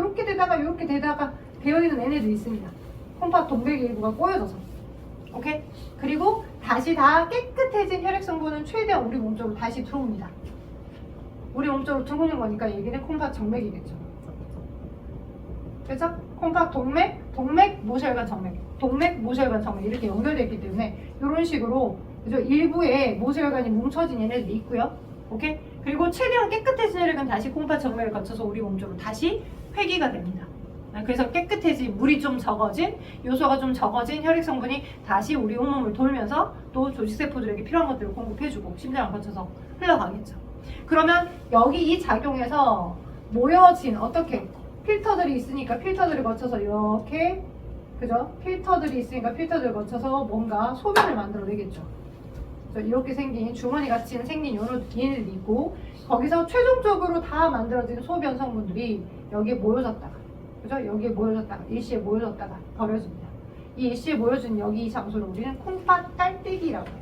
되어있는 애네도 있습니다. 콩팥 동맥의 일부가 꼬여져서. 오케이? 그리고 다시 다 깨끗해진 혈액 성분은 최대한 우리 몸쪽으로 다시 들어옵니다. 우리 몸쪽으로 들어오는 거니까 얘기는 콩팥 정맥이겠죠. 그래서 콩팥 동맥, 모세혈관 정맥, 동맥, 모세혈관 정맥 이렇게 연결되어 있기 때문에 이런 식으로 그죠? 일부에 모세혈관이 뭉쳐진 얘네들이 있고요. 오케이? 그리고 최대한 깨끗해진 혈액은 다시 콩팥 정맥을 거쳐서 우리 몸 쪽으로 다시 회귀가 됩니다. 그래서 깨끗해진, 물이 좀 적어진, 요소가 좀 적어진 혈액 성분이 다시 우리 온몸을 돌면서 또 조직세포들에게 필요한 것들을 공급해주고 심장을 거쳐서 흘러가겠죠. 그러면 여기 이 작용에서 모여진 어떻게 필터들이 있으니까 필터들을 거쳐서 이렇게, 그죠? 필터들이 있으니까 필터들을 거쳐서 뭔가 소변을 만들어내겠죠. 이렇게 생긴 주머니 같이 생긴 얘네들이 있고, 거기서 최종적으로 다 만들어진 소변 성분들이 여기에 모여졌다가, 그죠? 여기에 모여졌다가 일시에 모여졌다가 버려집니다. 이 일시에 모여진 여기 이 장소를 우리는 콩팥 깔때기라고 해요.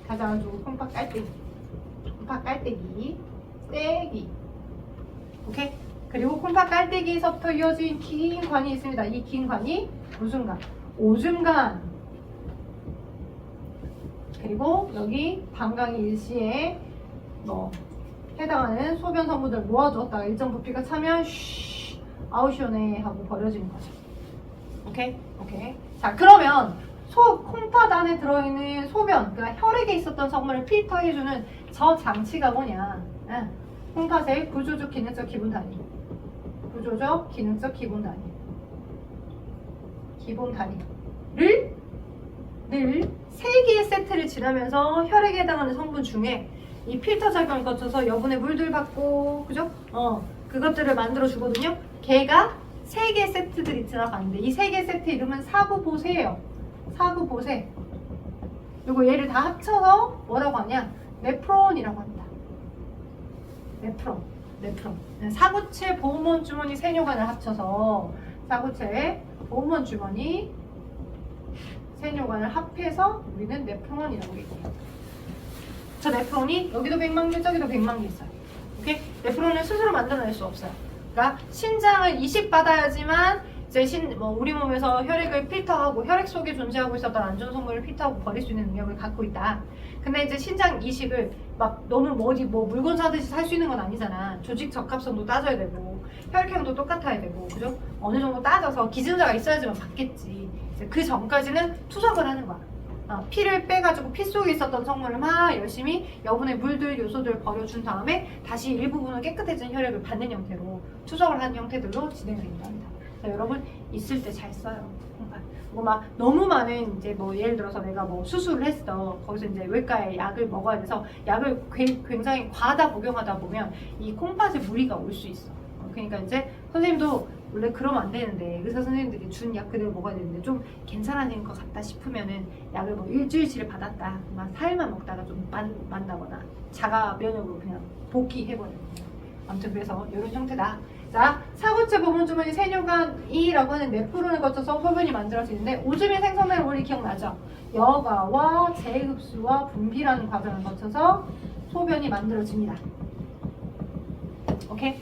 가장 좋은 콩팥 깔때기, 콩팥 깔때기, 떼기. 오케이? 그리고 콩팥 깔때기에서부터 이어진 긴 관이 있습니다. 이 긴 관이 무슨 관? 오줌관. 그리고 여기 방광이 일시에 뭐 해당하는 소변 성분들 모아두었다가 일정 부피가 차면 쉬 아우시오네 하고 버려지는 거죠. 오케이? 오케이. 자, 그러면 콩팥 안에 들어있는 소변, 그러니까 혈액에 있었던 성분을 필터해주는 저 장치가 뭐냐? 콩팥의 구조적 기능적 기본 단위. 구조적 기능적 기본 단위. 기본 단위를 늘 3개의 세트를 지나면서 혈액에 해당하는 성분 중에 이 필터 작용을 거쳐서 여분의 물들 받고, 그죠? 그것들을 만들어 주거든요. 걔가 3개의 세트들이 들어가는데 이 3개의 세트 이름은 사구보세예요. 사구보세. 그리고 얘를 다 합쳐서 뭐라고 하냐? 네프론이라고 합니다. 네프론. 사구체 보호몬 주머니 세뇨관을 합쳐서 사구체 보호몬 주머니 세뇨관을 합해서 우리는 네프론이라고 얘기해요. 저 네프론이 여기도 100만 개, 저기도 100만 개 있어요. 오케이? 네프론을 스스로 만들어낼 수 없어요. 그러니까 신장을 이식받아야지만 이제 우리 몸에서 혈액을 필터하고 혈액 속에 존재하고 있었던 안 좋은 성분을 필터하고 버릴 수 있는 능력을 갖고 있다. 근데 이제 신장 이식을 막 너무 물건 사듯이 살 수 있는 건 아니잖아. 조직 적합성도 따져야 되고 혈액형도 똑같아야 되고, 그죠? 어느 정도 따져서 기증자가 있어야지만 받겠지. 이제 그 전까지는 투석을 하는 거야. 피를 빼가지고 피 속에 있었던 성분을 막 열심히 여분의 물들, 요소들 버려준 다음에 다시 일부분은 깨끗해진 혈액을 받는 형태로 투석을 하는 형태들로 진행이 된답니다. 여러분 있을 때 잘 써요. 막 너무 많은 이제 예를 들어서 내가 수술을 했어. 거기서 이제 외과에 약을 먹어야 돼서 약을 굉장히 과다 복용하다 보면 이 콩팥에 무리가 올 수 있어. 그러니까 이제 선생님도 원래 그러면 안 되는데 의사 선생님들이 준 약 그대로 먹어야 되는데 좀 괜찮아진 것 같다 싶으면은 약을 일주일치를 받았다. 막 4일만 먹다가 좀 만다거나 자가 면역으로 그냥 복귀해버려요. 아무튼 그래서 이런 형태다. 자, 사구체 보문 주머니 세뇨관이라고 하는 네프론을 거쳐서 소변이 만들어지는데 오줌이 생성되는 원리 기억나죠? 여과와 재흡수와 분비라는 과정을 거쳐서 소변이 만들어집니다. 오케이?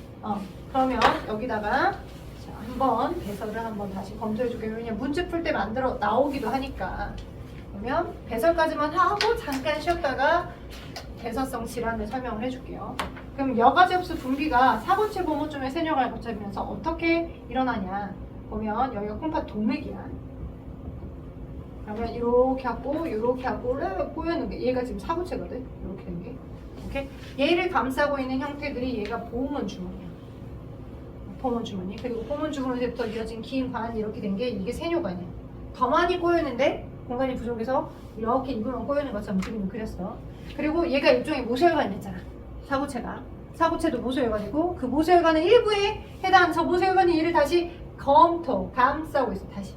그러면 여기다가 자, 한번 배설을 한번 다시 검토해줄게요. 왜냐면 문제 풀 때 만들어 나오기도 하니까. 그러면 배설까지만 하고 잠깐 쉬었다가 배설성 질환을 설명을 해줄게요. 그럼 여과재흡수 분비가 사구체 보문주머니 세뇨관을 거쳐면서 어떻게 일어나냐 보면 여기가 콩팥 동맥이야. 그러면 이렇게 하고 꼬여있는 게 얘가 지금 사구체거든. 이렇게 된 게. 오케이? 얘를 감싸고 있는 형태들이 얘가 보문 주머니야. 보문 주머니. 그리고 보문 주머니부터 이어진 긴 관 이렇게 된 게 이게 세뇨관이야. 더 많이 꼬여있는데 공간이 부족해서 이렇게 입으면 꼬여있는 것처럼 그림을 그렸어. 그리고 얘가 일종의 모세혈관이었잖아. 사구체도 모세혈관이고 그 모세혈관의 일부에 해당하는 저 모세혈관이 얘를 다시 감싸고 있어. 다시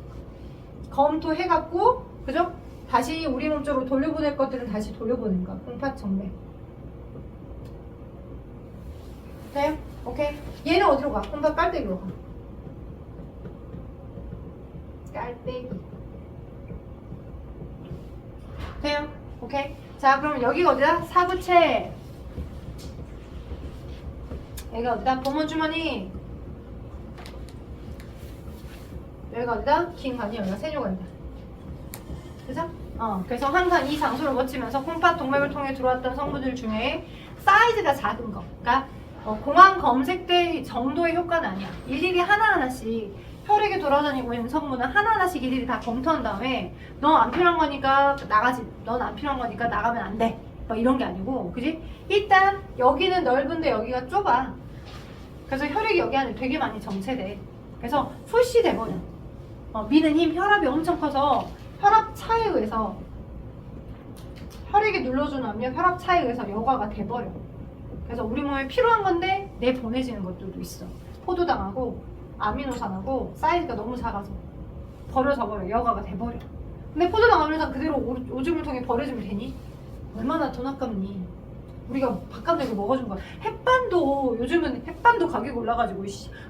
검토해갖고, 그죠? 다시 우리 몸 쪽으로 돌려보낼 것들은 다시 돌려보는 거야. 콩팥 정맥. 네? 오케이? 얘는 어디로 가? 콩팥 깔때기로 가. 깔때기. 돼요? 오케이? 자, 그럼 여기가 어디다? 사구체. 여기가 어디다? 보문주머니. 여기가 어디다? 긴 관이 여기가 세뇨관이다. 그죠? 그래서 항상 이 장소를 거치면서 콩팥 동맥을 통해 들어왔던 성분들 중에 사이즈가 작은 거. 그러니까 공항 검색 때 정도의 효과는 아니야. 일일이 하나하나씩 혈액에 돌아다니고 있는 성분을 하나하나씩 일일이 다 검토한 다음에 너 안 필요한 거니까 나가지, 넌 안 필요한 거니까 나가면 안 돼, 막 이런 게 아니고, 그지? 일단 여기는 넓은데 여기가 좁아. 그래서 혈액이 여기 안에 되게 많이 정체돼. 그래서 소시돼버려. 미는 힘, 혈압이 엄청 커서 혈압 차에 의해서, 혈액이 눌러주는 압력, 혈압 차에 의해서 여과가 돼버려. 그래서 우리 몸에 필요한 건데 내보내지는 것들도 있어. 포도당하고 아미노산하고 사이즈가 너무 작아서 버려져 버려. 여과가 돼버려. 근데 포도당 아미노산 그대로 오줌을 통해 버려주면 되니? 얼마나 돈 아깝니? 우리가 밥값 내고 먹어준 거야. 햇반도 요즘은 햇반도 가격 올라가지고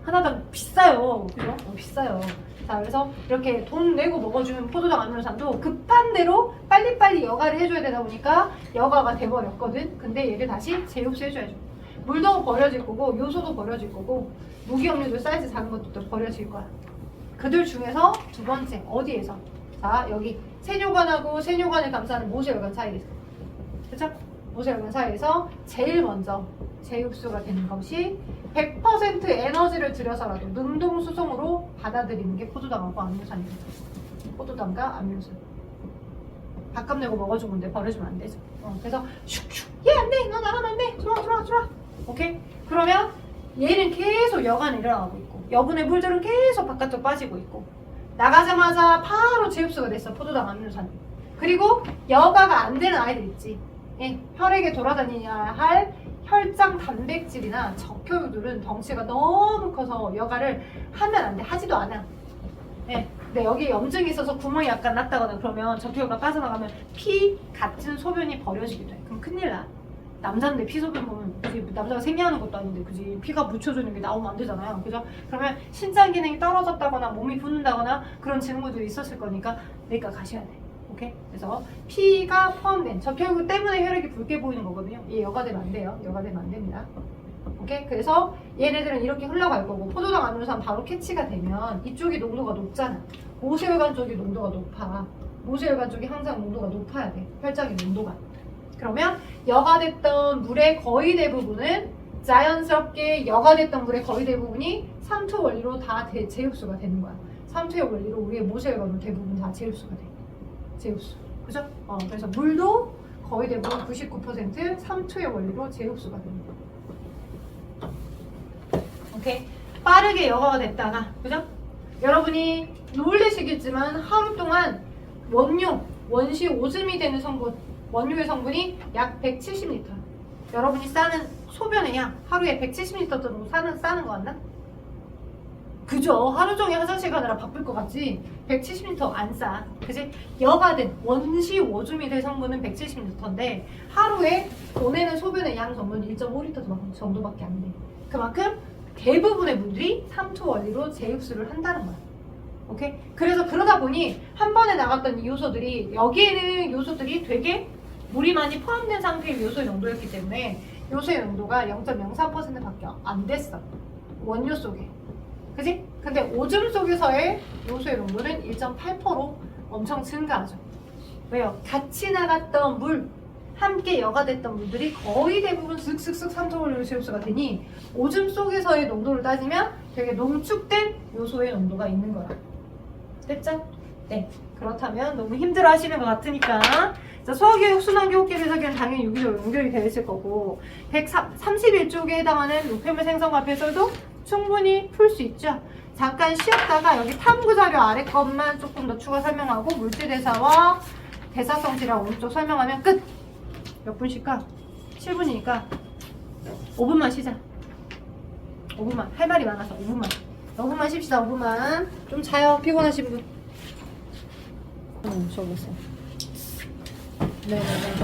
하나당 비싸요. 그죠? 비싸요. 자, 그래서 이렇게 돈 내고 먹어주는 포도당 아미노산도 급한 대로 빨리빨리 여과를 해줘야 되다 보니까 여과가 돼버렸거든. 근데 얘를 다시 재흡수해줘야죠. 물도 버려질 거고 요소도 버려질 거고 무기염료도 사이즈 작은 것도 버려질 거야. 그들 중에서 두 번째 어디에서? 자, 여기 세뇨관하고 세뇨관을 감싸는 모세혈관 사이에서. 그쵸? 모세혈관 사이에서 제일 먼저 재흡수가 되는 것이 100% 에너지를 들여서라도 능동수송으로 받아들이는 게 포도당하고 아미노산입니다. 포도당과 아미노산. 밥값 내고 먹어준 건데 버려주면 안 되죠. 그래서 슉슉 얘 안 돼! 너 나가면 안 돼! 들어와! 오케이? 그러면 얘는 계속 여간이 일어나고 있고 여분의 물들은 계속 바깥으로 빠지고 있고 나가자마자 바로 재흡수가 됐어. 포도당 아미노산. 그리고 여가가 안 되는 아이들 있지. 예, 혈액에 돌아다니냐 할 혈장 단백질이나 적혈들은 덩치가 너무 커서 여가를 하면 안 돼. 하지도 않아. 예, 근데 여기 염증이 있어서 구멍이 약간 났다거나 그러면 적혈가 빠져나가면 피 같은 소변이 버려지기도 해. 그럼 큰일 나. 남자인데 피 소변 보면 그지, 남자가 생리하는 것도 아닌데 그지, 피가 묻혀주는 게 나오면 안 되잖아요. 그죠? 그러면 신장 기능이 떨어졌다거나 몸이 붓는다거나 그런 증후들이 있었을 거니까 내과 가셔야 돼. 오케이? 그래서 피가 포함된 적혈구 때문에 혈액이 붉게 보이는 거거든요. 얘 여과되면 안 돼요. 여과되면 안 됩니다. 오케이? 그래서 얘네들은 이렇게 흘러갈 거고 포도당 아미노산 바로 캐치가 되면 이쪽이 농도가 높잖아. 모세혈관 쪽이 농도가 높아. 모세혈관 쪽이 항상 농도가 높아야 돼. 혈장의 농도가. 그러면 여과됐던 물의 거의 대부분은 자연스럽게 여과됐던 물의 거의 대부분이 삼투 원리로 다 재흡수가 되는 거야. 삼투의 원리로 우리의 모세혈관은 대부분 다 재흡수가 돼. 재흡수. 그죠? 그래서 물도 거의 대부분 99% 삼투의 원리로 재흡수가 됩니다. 오케이? 빠르게 여과가 됐다가, 그죠? 여러분이 놀라시겠지만 하루 동안 원시 오줌이 되는 성분, 원료의 성분이 약 170L. 여러분이 싸는 소변의 양 하루에 170L 정도 싸는 거 같나? 그죠? 하루 종일 화장실 가느라 바쁠 것 같지? 170L 안 싸. 그지? 여과된 원시 오줌이 될 성분은 170L인데 하루에 보내는 소변의 양 정도는 1.5L 정도밖에 안 돼. 그만큼 대부분의 물들이 삼투 원리로 재흡수를 한다는 거야. 오케이? 그래서 그러다 보니 한 번에 나갔던 이 요소들이 여기에는 요소들이 되게 물이 많이 포함된 상태의 요소의 농도였기 때문에 요소의 농도가 0.03%밖에 안 됐어. 원료 속에. 그지? 근데 오줌 속에서의 요소의 농도는 1.8%로 엄청 증가하죠. 왜요? 같이 나갔던 물, 함께 여과됐던 물들이 거의 대부분 슥슥슥 삼투원료로 재흡수가 되니 오줌 속에서의 농도를 따지면 되게 농축된 요소의 농도가 있는 거야. 됐죠? 네. 그렇다면 너무 힘들어 하시는 것 같으니까 자, 소화교육, 순환교육 계획에서는 당연히 유기적으로 연결이 되어 있을 거고 131쪽에 해당하는 노폐물 생성과 배설도 충분히 풀 수 있죠. 잠깐 쉬었다가 여기 탐구 자료 아래 것만 조금 더 추가 설명하고 물질대사와 대사성질이랑 오른쪽 설명하면 끝! 몇 분 쉴까? 7분이니까 5분만 쉬자. 5분만. 할 말이 많아서 5분만 쉽시다. 5분만. 좀 자요. 피곤하신 분. 쉬어보세요. 네네네.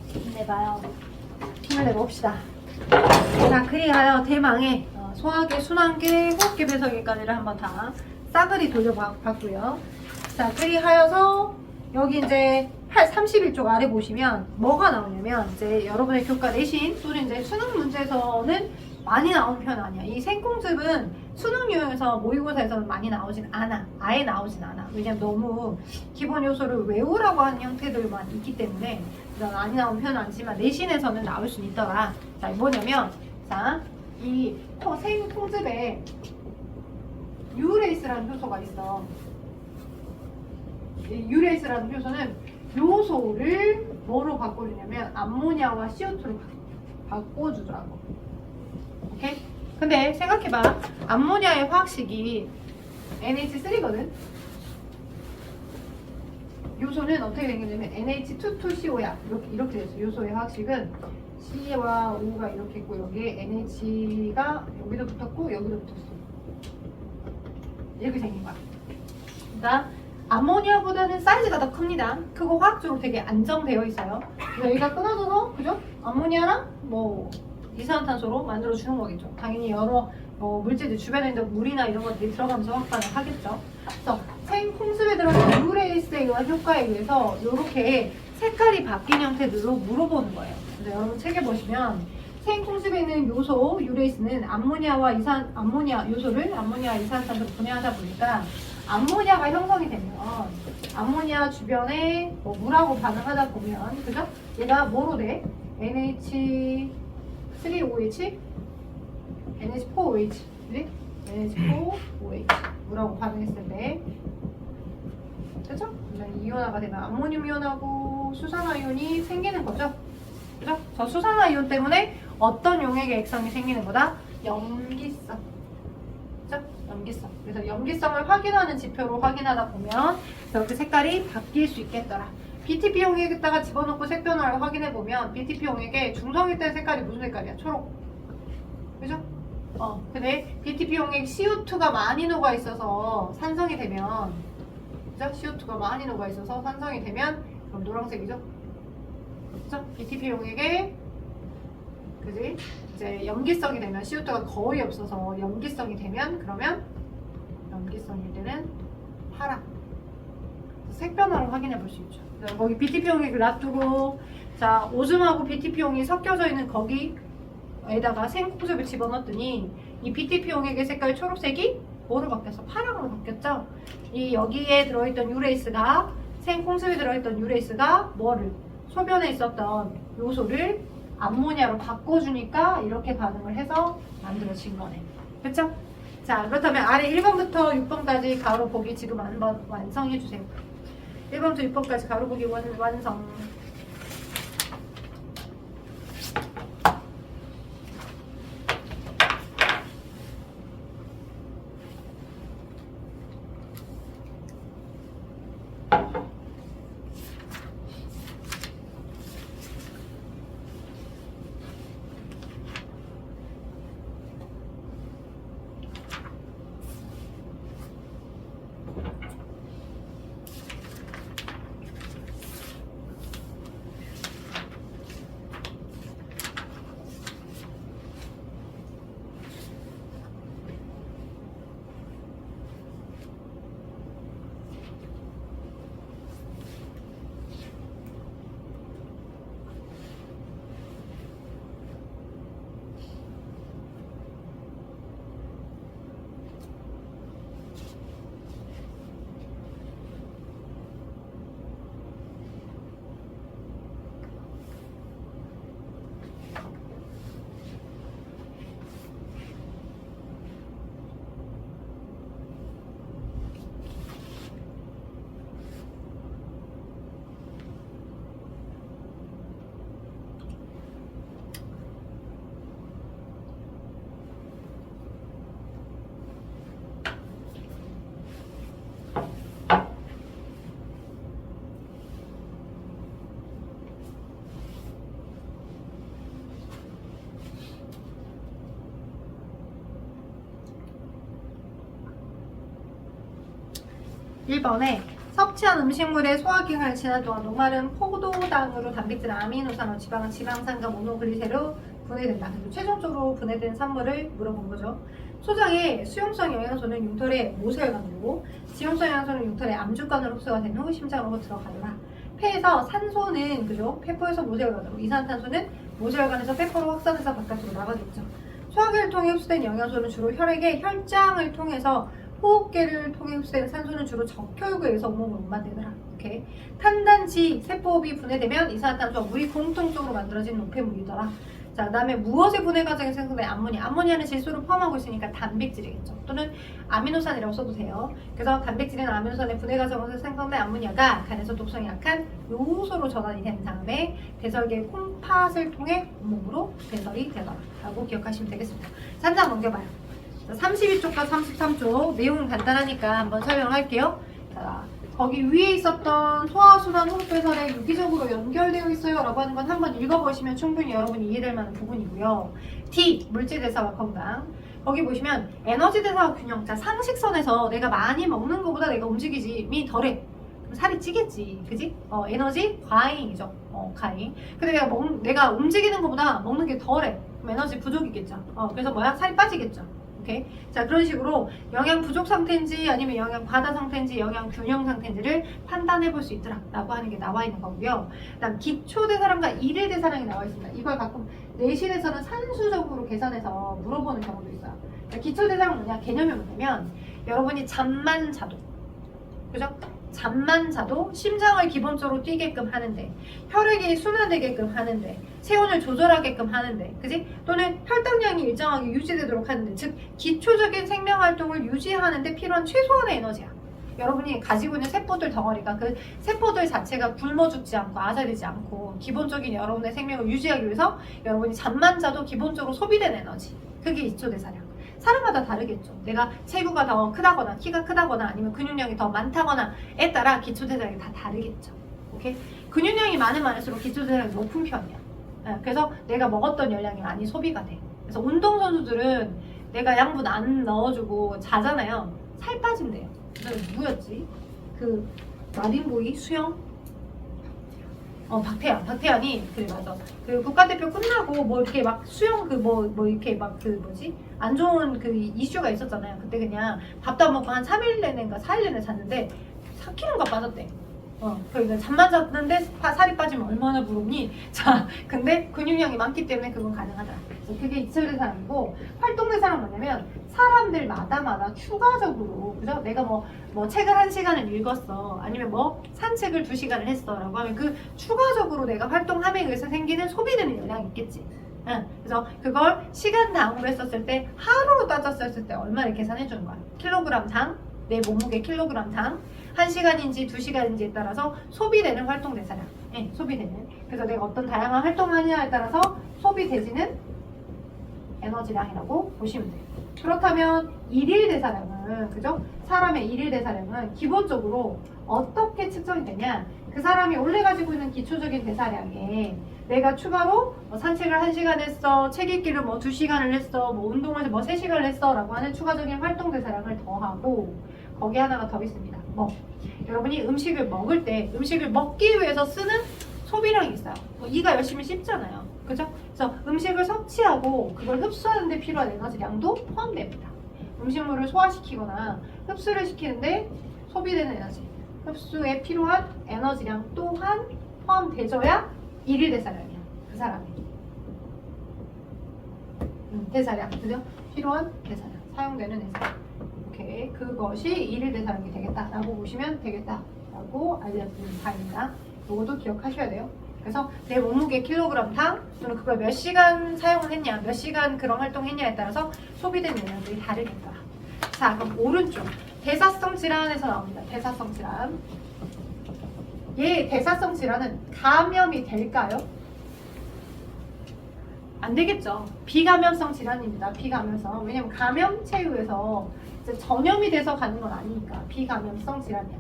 힘내봐요. 힘을 내봅시다. 자, 그리하여 대망의 소화계, 순환계, 호흡계, 배설계까지를 한번 다 싸그리 돌려봤고요. 자, 그리하여서 여기 이제 31쪽 아래 보시면 뭐가 나오냐면 이제 여러분의 교과 내신 또는 이제 수능 문제에서는 많이 나오는 편 아니야. 이 생공습은 수능 유형에서 모의고사에서는 많이 나오진 않아. 아예 나오진 않아. 왜냐면 너무 기본 요소를 외우라고 하는 형태들만 있기 때문에 많이 나오는 편은 아니지만 내신에서는 나올 수는 있더라. 자, 뭐냐면 자, 이 생통즙에 유레이스라는 효소가 있어. 이 유레이스라는 효소는 요소를 뭐로 바꿔주냐면 암모니아와 CO2로 바꿔주더라고. 오케이? 근데 생각해봐. 암모니아의 화학식이 NH3거든. 요소는 어떻게 생겼냐면 NH2,2CO야. 이렇게 됐어. 요소의 화학식은 C와 O가 이렇게 있고 여기에 NH가 여기도 붙었고 여기도 붙었어. 이렇게 생긴 거야. 그러니까 암모니아보다는 사이즈가 더 큽니다. 크고 화학적으로 되게 안정되어 있어요. 그래서 여기가 끊어져서 그죠? 암모니아랑 뭐 이산화탄소로 만들어 주는 거겠죠. 당연히 여러 물질들 주변에 있는 물이나 이런 것들이 들어가면서 확산을 하겠죠. 그래서 생콩습에 들어있는 유레이스에 의한 효과에 의해서 이렇게 색깔이 바뀐 형태들로 물어보는 거예요. 그래서 여러분 책에 보시면 생콩습에 있는 요소 유레이스는 암모니아 요소를 암모니아 이산화탄소로 분해하다 보니까 암모니아가 형성이 되면 암모니아 주변에 물하고 반응하다 보면 그죠? 얘가 뭐로 돼? NH3OH, NH4OH, 그지? NH4OH 물하고 반응했을 때 그죠? 이온화가 되면 암모늄 이온하고 수산화이온이 생기는 거죠. 그죠? 저 수산화이온 때문에 어떤 용액의 액성이 생기는 거다? 염기성. 그죠? 염기성. 그래서 염기성을 확인하는 지표로 확인하다 보면 이렇게 색깔이 바뀔 수 있겠더라. BTP 용액에다가 집어넣고 색 변화를 확인해 보면 BTP 용액의 중성일 때 색깔이 무슨 색깔이야? 초록. 그죠? 근데 BTP 용액 CO2가 많이 녹아 있어서 산성이 되면 그죠? CO2가 많이 녹아 있어서 산성이 되면 그럼 노란색이죠? 그죠? BTP 용액에 그지? 이제 염기성이 되면 CO2가 거의 없어서 염기성이 되면 그러면 염기성일 때는 파란 색 변화를 확인해 볼 수 있죠. 거기 BTP 용액을 놔두고 자 오줌하고 BTP 용액이 섞여져 있는 거기에다가 생콩즙을 집어넣었더니 이 BTP 용액의 색깔 초록색이 뭐로 바뀌었어? 파랑으로 바뀌었죠. 이 여기에 들어있던 유레이스가 생콩즙에 들어있던 유레이스가 뭐를 소변에 있었던 요소를 암모니아로 바꿔주니까 이렇게 반응을 해서 만들어진 거네. 그렇죠? 자 그렇다면 아래 1번부터 6번까지 가로 보기 지금 한번 완성해 주세요. 1번부터 6번까지 가로 보기 완성. (1번에) 섭취한 음식물의 소화기관을 지난 동안 녹말은 포도당으로 단백질, 아미노산화, 지방은 지방산과 모노글리세로 분해된다. 그리고 최종적으로 분해된 산물을 물어본 거죠. 소장의 수용성 영양소는 융털의 모세혈관으로, 지용성 영양소는 융털의 암주관으로 흡수가 된 후 심장으로 들어가더라. 폐에서 산소는 그죠? 폐포에서 모세혈관으로, 이산탄소는 모세혈관에서 폐포로 확산해서 바깥으로 나가겠죠. 소화기를 통해 흡수된 영양소는 주로 혈액의 혈장을 통해서, 호흡계를 통해 흡수되는 산소는 주로 적혈구에 의해서 온몸으로 운반되더라. 오케이. 탄단지 세포호흡이 분해되면 이산화탄소와 물이 공통적으로 만들어진 노폐물이더라. 자, 그다음에 무엇의 분해 과정에 생성된 암모니아? 암모니아는 질소를 포함하고 있으니까 단백질이겠죠. 또는 아미노산이라고 써도 돼요. 그래서 단백질이나 아미노산의 분해 과정에서 생성된 암모니아가 간에서 독성이 약한 요소로 전환이 된 다음에 대설계 콩팥을 통해 온몸으로 배설이 되더라라고 기억하시면 되겠습니다. 자, 한 장 넘겨봐요. 32쪽과 33쪽 내용은 간단하니까 한번 설명할게요. 자, 거기 위에 있었던 소화순환 호흡배설에 유기적으로 연결되어 있어요 라고 하는 건 한번 읽어보시면 충분히 여러분이 이해될 만한 부분이고요. T, 물질대사와 건강. 거기 보시면 에너지대사와 균형. 자, 상식선에서 내가 많이 먹는 것보다 내가 움직이지 덜해. 그럼 살이 찌겠지. 그지? 에너지 과잉이죠. 과잉. 근데 내가 움직이는 것보다 먹는 게 덜해. 그럼 에너지 부족이겠죠. 그래서 뭐야? 살이 빠지겠죠. 오케이? 자, 그런 식으로 영양 부족 상태인지 아니면 영양 과다 상태인지 영양 균형 상태인지를 판단해 볼 수 있더라 라고 하는 게 나와 있는 거고요. 그다음 기초대사량과 일일대사량이 나와 있습니다. 이걸 가끔 내신에서는 산수적으로 계산해서 물어보는 경우도 있어요. 그러니까 기초대사량은 뭐냐? 개념이 뭐냐면 여러분이 잠만 자도, 그죠? 잠만 자도 심장을 기본적으로 뛰게끔 하는데, 혈액이 순환되게끔 하는데, 체온을 조절하게끔 하는데, 그지? 또는 혈당량이 일정하게 유지되도록 하는데, 즉 기초적인 생명활동을 유지하는데 필요한 최소한의 에너지야. 여러분이 가지고 있는 세포들 덩어리가 그 세포들 자체가 굶어 죽지 않고 아사되지 않고 기본적인 여러분의 생명을 유지하기 위해서 여러분이 잠만 자도 기본적으로 소비되는 에너지, 그게 기초대사량. 사람마다 다르겠죠. 내가 체구가 더 크다거나 키가 크다거나 아니면 근육량이 더 많다거나에 따라 기초대사량이 다 다르겠죠. 오케이? 근육량이 많을수록 기초대사량이 높은 편이야. 그래서 내가 먹었던 열량이 많이 소비가 돼. 그래서 운동선수들은 내가 양분 안 넣어주고 자잖아요. 살 빠진대요. 그래서 누구였지? 그 마린보이 수영? 박태환이 그래 맞아. 그 국가대표 끝나고 뭐 이렇게 막 수영 그 뭐 이렇게 막 그 뭐지 안 좋은 그 이슈가 있었잖아요. 그때 그냥 밥도 안 먹고 한 3일 내내인가 4일 내내 잤는데 4kg가 빠졌대. 그러니까 잠만 잤는데 살이 빠지면 얼마나 부럽니? 자, 근데 근육량이 많기 때문에 그건 가능하다. 그래서 그게 이철대사량이고, 활동대사량 뭐냐면 사람들마다 추가적으로, 그죠? 내가 뭐 책을 1시간을 읽었어, 아니면 뭐 산책을 2시간을 했어라고 하면 그 추가적으로 내가 활동함에 의해서 생기는 소비되는 열량이 있겠지. 그래서 그걸 시간당으로 했었을 때, 하루로 따졌을 때 얼마를 계산해 주는 거야. 킬로그램당, 내 몸무게 킬로그램당 1시간인지 2시간인지에 따라서 소비되는 활동대사량. 소비되는. 그래서 내가 어떤 다양한 활동을 하느냐에 따라서 소비되지는 에너지량이라고 보시면 돼요. 그렇다면 일일대사량은, 그죠? 사람의 일일대사량은 기본적으로 어떻게 측정이 되냐? 그 사람이 원래 가지고 있는 기초적인 대사량에 내가 추가로 산책을 1시간 했어, 책 읽기를 2시간을 했어, 운동을 3시간을 했어 라고 하는 추가적인 활동대사량을 더하고, 거기 하나가 더 있습니다. 여러분이 음식을 먹을 때 음식을 먹기 위해서 쓰는 소비량이 있어요. 이가 열심히 씹잖아요. 그죠? 그래서 음식을 섭취하고 그걸 흡수하는 데 필요한 에너지량도 포함됩니다. 음식물을 소화시키거나 흡수를 시키는데 소비되는 에너지, 흡수에 필요한 에너지량 또한 포함되어야 일일대사량이야. 그 사람이. 대사량, 그죠? 필요한 대사량, 사용되는 대사량. 오케이, 그것이 일일대사량이 되겠다라고 보시면 되겠다라고 알려드리는 바입니다. 이것도 기억하셔야 돼요. 그래서 내 몸무게 킬로그램당 또는 그걸 몇 시간 사용을 했냐, 몇 시간 그런 활동했냐에 따라서 소비되는 에너지들이 다르겠다. 자, 그럼 오른쪽 대사성 질환에서 나옵니다. 대사성 질환. 대사성 질환은 감염이 될까요? 안 되겠죠. 비감염성 질환입니다. 비감염성. 왜냐면 감염체류에서 전염이 돼서 가는 건 아니니까 비감염성 질환이야.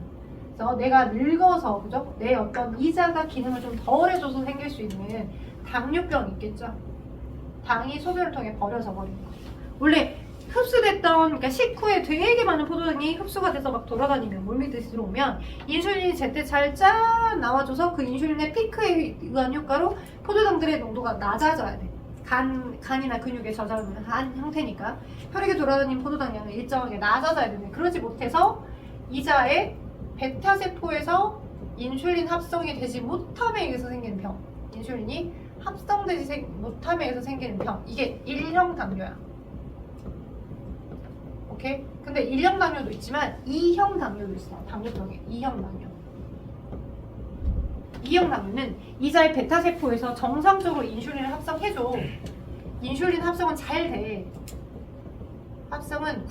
그래서 내가 늙어서, 그죠? 내 어떤 이자가 기능을 좀 덜 해줘서 생길 수 있는 당뇨병 있겠죠? 당이 소변을 통해 버려져 버린 거. 원래 흡수됐던, 그러니까 식후에 되게 많은 포도당이 흡수가 돼서 막 돌아다니면 물밑에 들어오면 인슐린이 제때 잘 나와줘서 그 인슐린의 피크에 의한 효과로 포도당들의 농도가 낮아져야 돼. 간이나 근육에 저장하는 한 형태니까 혈액에 돌아다니는 포도당량은 일정하게 낮아져야 되는데 그러지 못해서 이자의 베타세포에서 인슐린 합성이 되지 못함에 의해서 생기는 병, 인슐린이 합성되지 못함에 의해서 생기는 병, 이게 1형 당뇨야. 오케이? 근데 1형 당뇨도 있지만 2형 당뇨도 있어. 당뇨병에 2형 당뇨. E형 당뇨는 이자의 베타세포에서 정상적으로 인슐린을 합성해줘. 인슐린 합성은 잘 돼. 합성은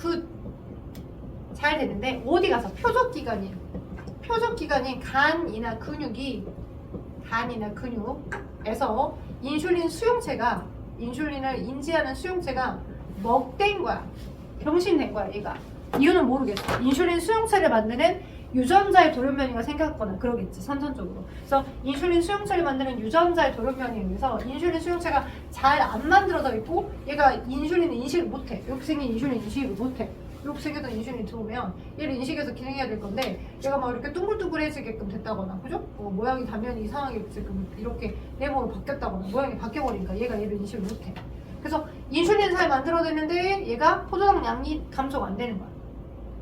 잘 되는데 어디 가서 표적기관이에요. 표적기관인 간이나 근육에서 인슐린을 인지하는 수용체가 먹된 거야. 병신된 거야 얘가. 이유는 모르겠어. 인슐린 수용체를 만드는 유전자의 돌연변이가 생겼거나 그러겠지 선천적으로. 그래서 인슐린 수용체를 만드는 유전자의 돌연변이에 의해서 인슐린 수용체가 잘 안 만들어져 있고 얘가 인슐린을 인식을 못해. 이렇게 생긴 인슐린 인식을 못해. 이렇게 생겼던 인슐린이 들어오면 얘를 인식해서 기능해야 될 건데 얘가 막 이렇게 둥글둥글해지게끔 됐다거나 그죠? 모양이 단면이 이상하게 지금 이렇게 네모로 바뀌었다거나 모양이 바뀌어버리니까 얘가 얘를 인식을 못해. 그래서 인슐린을 잘 만들어냈는데 얘가 포도당 양이 감소가 안 되는 거야.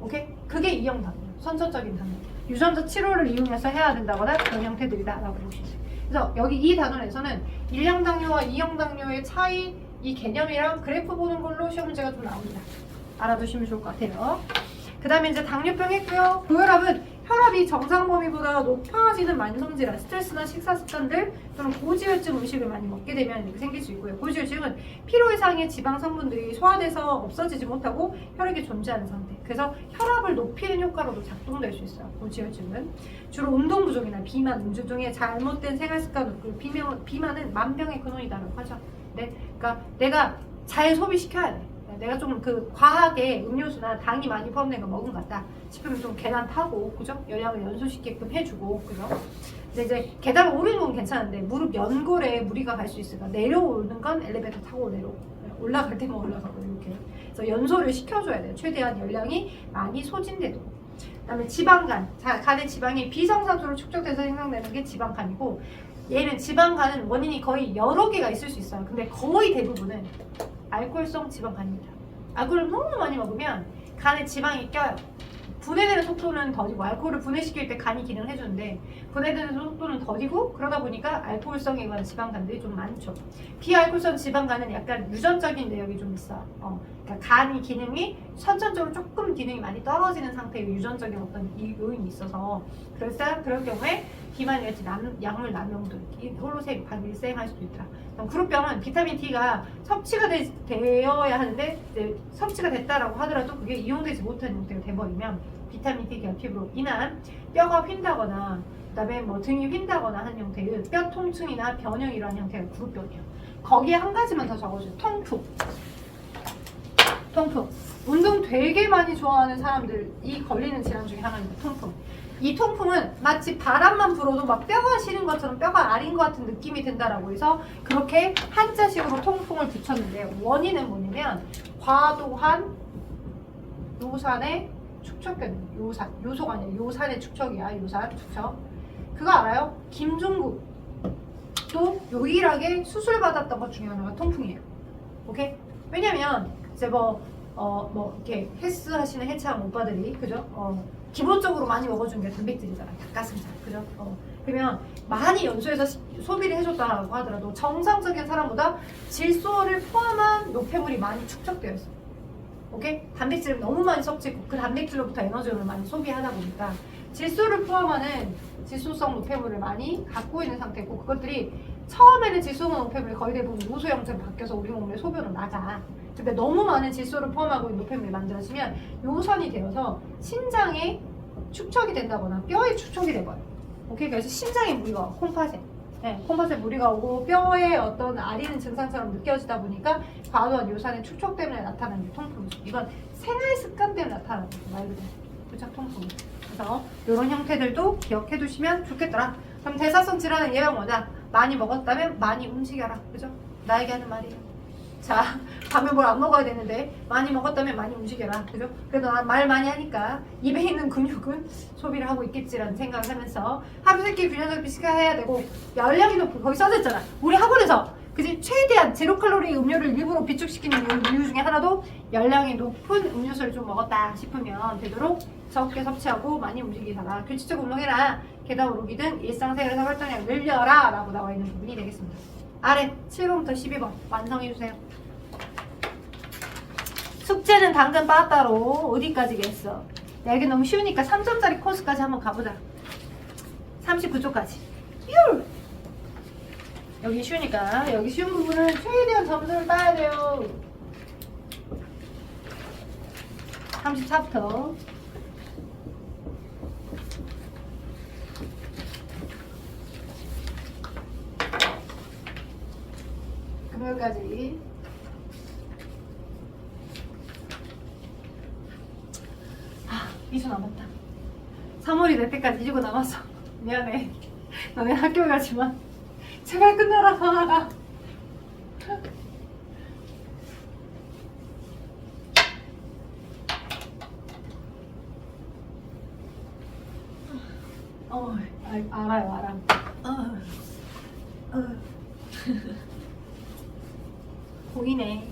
오케이? 그게 E형 당뇨. 선천적인 당뇨. 유전자 치료를 이용해서 해야 된다거나 그런 형태들이다라고 보시죠. 그래서 여기 이 단원에서는 1형 당뇨와 2형 당뇨의 차이, 이 개념이랑 그래프 보는 걸로 시험 문제가 좀 나옵니다. 알아두시면 좋을 것 같아요. 그 다음에 이제 당뇨병 했고요. 고혈압은 혈압이 정상 범위보다 높아지는 만성질환, 스트레스나 식사 습관들 또는 고지혈증 음식을 많이 먹게 되면 이렇게 생길 수 있고요. 고지혈증은 피로 이상의 지방 성분들이 소화돼서 없어지지 못하고 혈액에 존재하는 상태. 그래서 혈압을 높이는 효과로도 작동될 수 있어요. 고지혈증은 주로 운동 부족이나 비만, 음주 중에 잘못된 생활 습관, 그리고 비만은 만병의 근원이다라고 하죠. 네, 그러니까 내가 잘 소비시켜야 돼. 내가 좀 과하게 음료수나 당이 많이 포함된 거 먹은 것 같다 싶으면 좀 계단 타고, 그죠? 열량을 연소시키게끔 해주고, 그죠? 근데 이제 계단 오르는 건 괜찮은데 무릎 연골에 무리가 갈 수 있으니까 내려오는 건 엘리베이터 타고 올라갈 때만 올라가고 이렇게. 그래서 연소를 시켜줘야 돼요. 최대한 열량이 많이 소진되도록. 그다음에 지방간, 간의 지방이 비정상적으로 축적돼서 생성되는 게 지방간이고, 얘는 지방간은 원인이 거의 여러 개가 있을 수 있어요. 근데 거의 대부분은 알코올성 지방간입니다. 알코올을 너무 많이 먹으면 간에 지방이 껴요. 분해되는 속도는 더디고, 알코올을 분해시킬 때 간이 기능을 해주는데 분해되는 속도는 더디고, 그러다 보니까 알코올성에 관한 지방간들이 좀 많죠. 비알코올성 지방간은 약간 유전적인 내역이 좀 있어요. 그러니까 간이 기능이 선천적으로 조금 기능이 많이 떨어지는 상태의 유전적인 어떤 요인이 있어서, 그럴 경우에 비만이랄지 약물 남용도 홀로색 발생할 수도 있다. 그룹병은 비타민 D가 섭취가 되어야 하는데 섭취가 됐다라고 하더라도 그게 이용되지 못하는 형태가 돼버리면 비타민 D 결핍으로 인한 뼈가 휜다거나, 그다음에 뭐 등이 휜다거나 하는 형태의 뼈 통증이나 변형 이러한 형태가 그룹병이에요. 거기에 한 가지만 더 적어줘요. 통풍. 운동 되게 많이 좋아하는 사람들이 걸리는 질환 중에 하나입니다. 통풍. 이 통풍은 마치 바람만 불어도 막 뼈가 시린 것처럼 뼈가 아린 것 같은 느낌이 든다라고 해서 그렇게 한자식으로 통풍을 붙였는데, 원인은 뭐냐면 과도한 요산의 축척균, 요소가 아니라 요산의 축척이야. 요산 축척. 그거 알아요? 김종국 또 유일하게 수술 받았던 것 중에 하나가 통풍이에요. 오케이? 왜냐면 이제 이렇게 헬스 하시는 해체한 오빠들이, 그죠? 기본적으로 많이 먹어준 게 단백질이잖아. 닭가슴살, 그죠? 그러면 많이 연소해서 소비를 해줬다고 하더라도 정상적인 사람보다 질소를 포함한 노폐물이 많이 축적되어 있어. 오케이? 단백질을 너무 많이 섭취했고 그 단백질로부터 에너지를 많이 소비하다 보니까 질소를 포함하는 질소성 노폐물을 많이 갖고 있는 상태고, 그것들이 처음에는 질소성 노폐물이 거의 대부분 요소 형태로 바뀌어서 우리 몸의 소변으로 나가. 근데 너무 많은 질소를 포함하고 있는 노폐물이 만들어지면 요선이 되어서 신장에 축척이 된다거나 뼈에 축척이 돼버려요. 오케이? 그래서 신장에 무리가 와. 콩팥에 무리가 오고 뼈에 어떤 아리는 증상처럼 느껴지다 보니까 과도한 요산의 축척 때문에 나타나는 게 통풍이죠. 이건 생활 습관 때문에 나타나는 거죠. 말 그대로. 그쵸? 통풍. 그래서 이런 형태들도 기억해 두시면 좋겠더라. 그럼 대사성 질환은 예방 뭐냐? 많이 먹었다면 많이 움직여라. 그죠? 나에게 하는 말이에요. 자, 밤에 뭘 안 먹어야 되는데 많이 먹었다면 많이 움직여라. 그죠? 그래도 난 말 많이 하니까 입에 있는 근육은 소비를 하고 있겠지라는 생각을 하면서 하루 세끼 균형 비식해야 해야 되고, 열량이 높고 거기 써졌잖아. 우리 학원에서 그지? 최대한 제로 칼로리 음료를 일부러 비축시키는 이유 중에 하나도 열량이 높은 음료수를 좀 먹었다 싶으면 되도록 적게 섭취하고 많이 움직이다가 규칙적 운동해라. 계단 오르기든 일상생활에서 활동량을 늘려라 라고 나와 있는 부분이 되겠습니다. 아래 7번부터 12번 완성해주세요. 숙제는 당근 빠따로 어디까지겠어? 야, 이게 너무 쉬우니까 3점짜리 코스까지 한번 가보자. 39쪽까지. 뾰! 여기 쉬우니까 여기 쉬운 부분은 최대한 점수를 따야 돼요. 34부터 금요일까지. 아, 2주 남았다. 3월이 될 때까지 2주가 남았어. 미안해. 너네 학교 가지만 제발 끝나라, 방아가. 알아요, 알아. 보이네.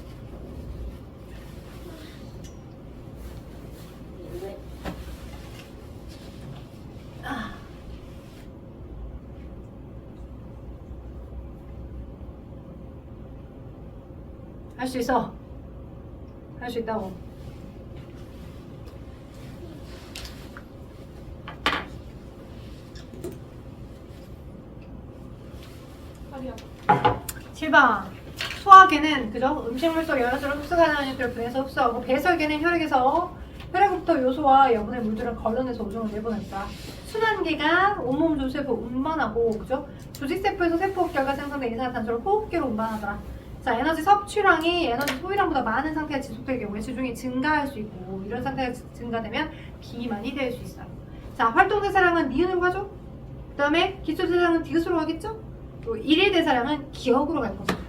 할 수 있어. 할 수 있다고. 허리야. 7번. 소화계는 그죠? 음식물 속 영양소를 흡수가능한 형태를 분해서 흡수하고 배설계는 혈액에서 혈액부터 요소와 여분의 물들을 걸러내서 오줌을 내보낸다. 순환계가 온몸 조세포 운반하고 그죠? 조직세포에서 세포결과 생성된 이산화탄소를 호흡계로 운반하더라. 자, 에너지 섭취량이 에너지 소비량보다 많은 상태가 지속될 경우에 체중이 증가할 수 있고 이런 상태가 증가되면 비만이 될 수 있어요. 자, 활동대사량은 니은으로 가죠? 그 다음에 기초대사량은 디귿으로 가겠죠? 또 일일대사량은 기억으로 갈 겁니다.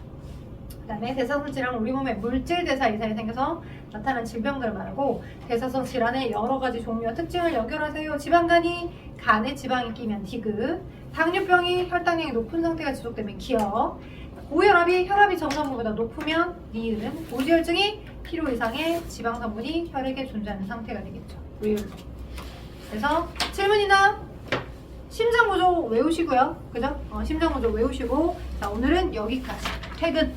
그 다음에 대사성 질환은 우리 몸에 물질 대사 이상이 생겨서 나타나는 질병들을 말하고 대사성 질환의 여러 가지 종류와 특징을 연결하세요. 지방간이 간에 지방이 끼면 디귿, 당뇨병이 혈당량이 높은 상태가 지속되면 기억, 고혈압이 혈압이 정상보다 높으면 니은, 고지혈증이 필요 이상의 지방 성분이 혈액에 존재하는 상태가 되겠죠. 리을. 그래서 질문이나 심장 구조 외우시고요. 그죠? 심장 구조 외우시고 자, 오늘은 여기까지. 퇴근.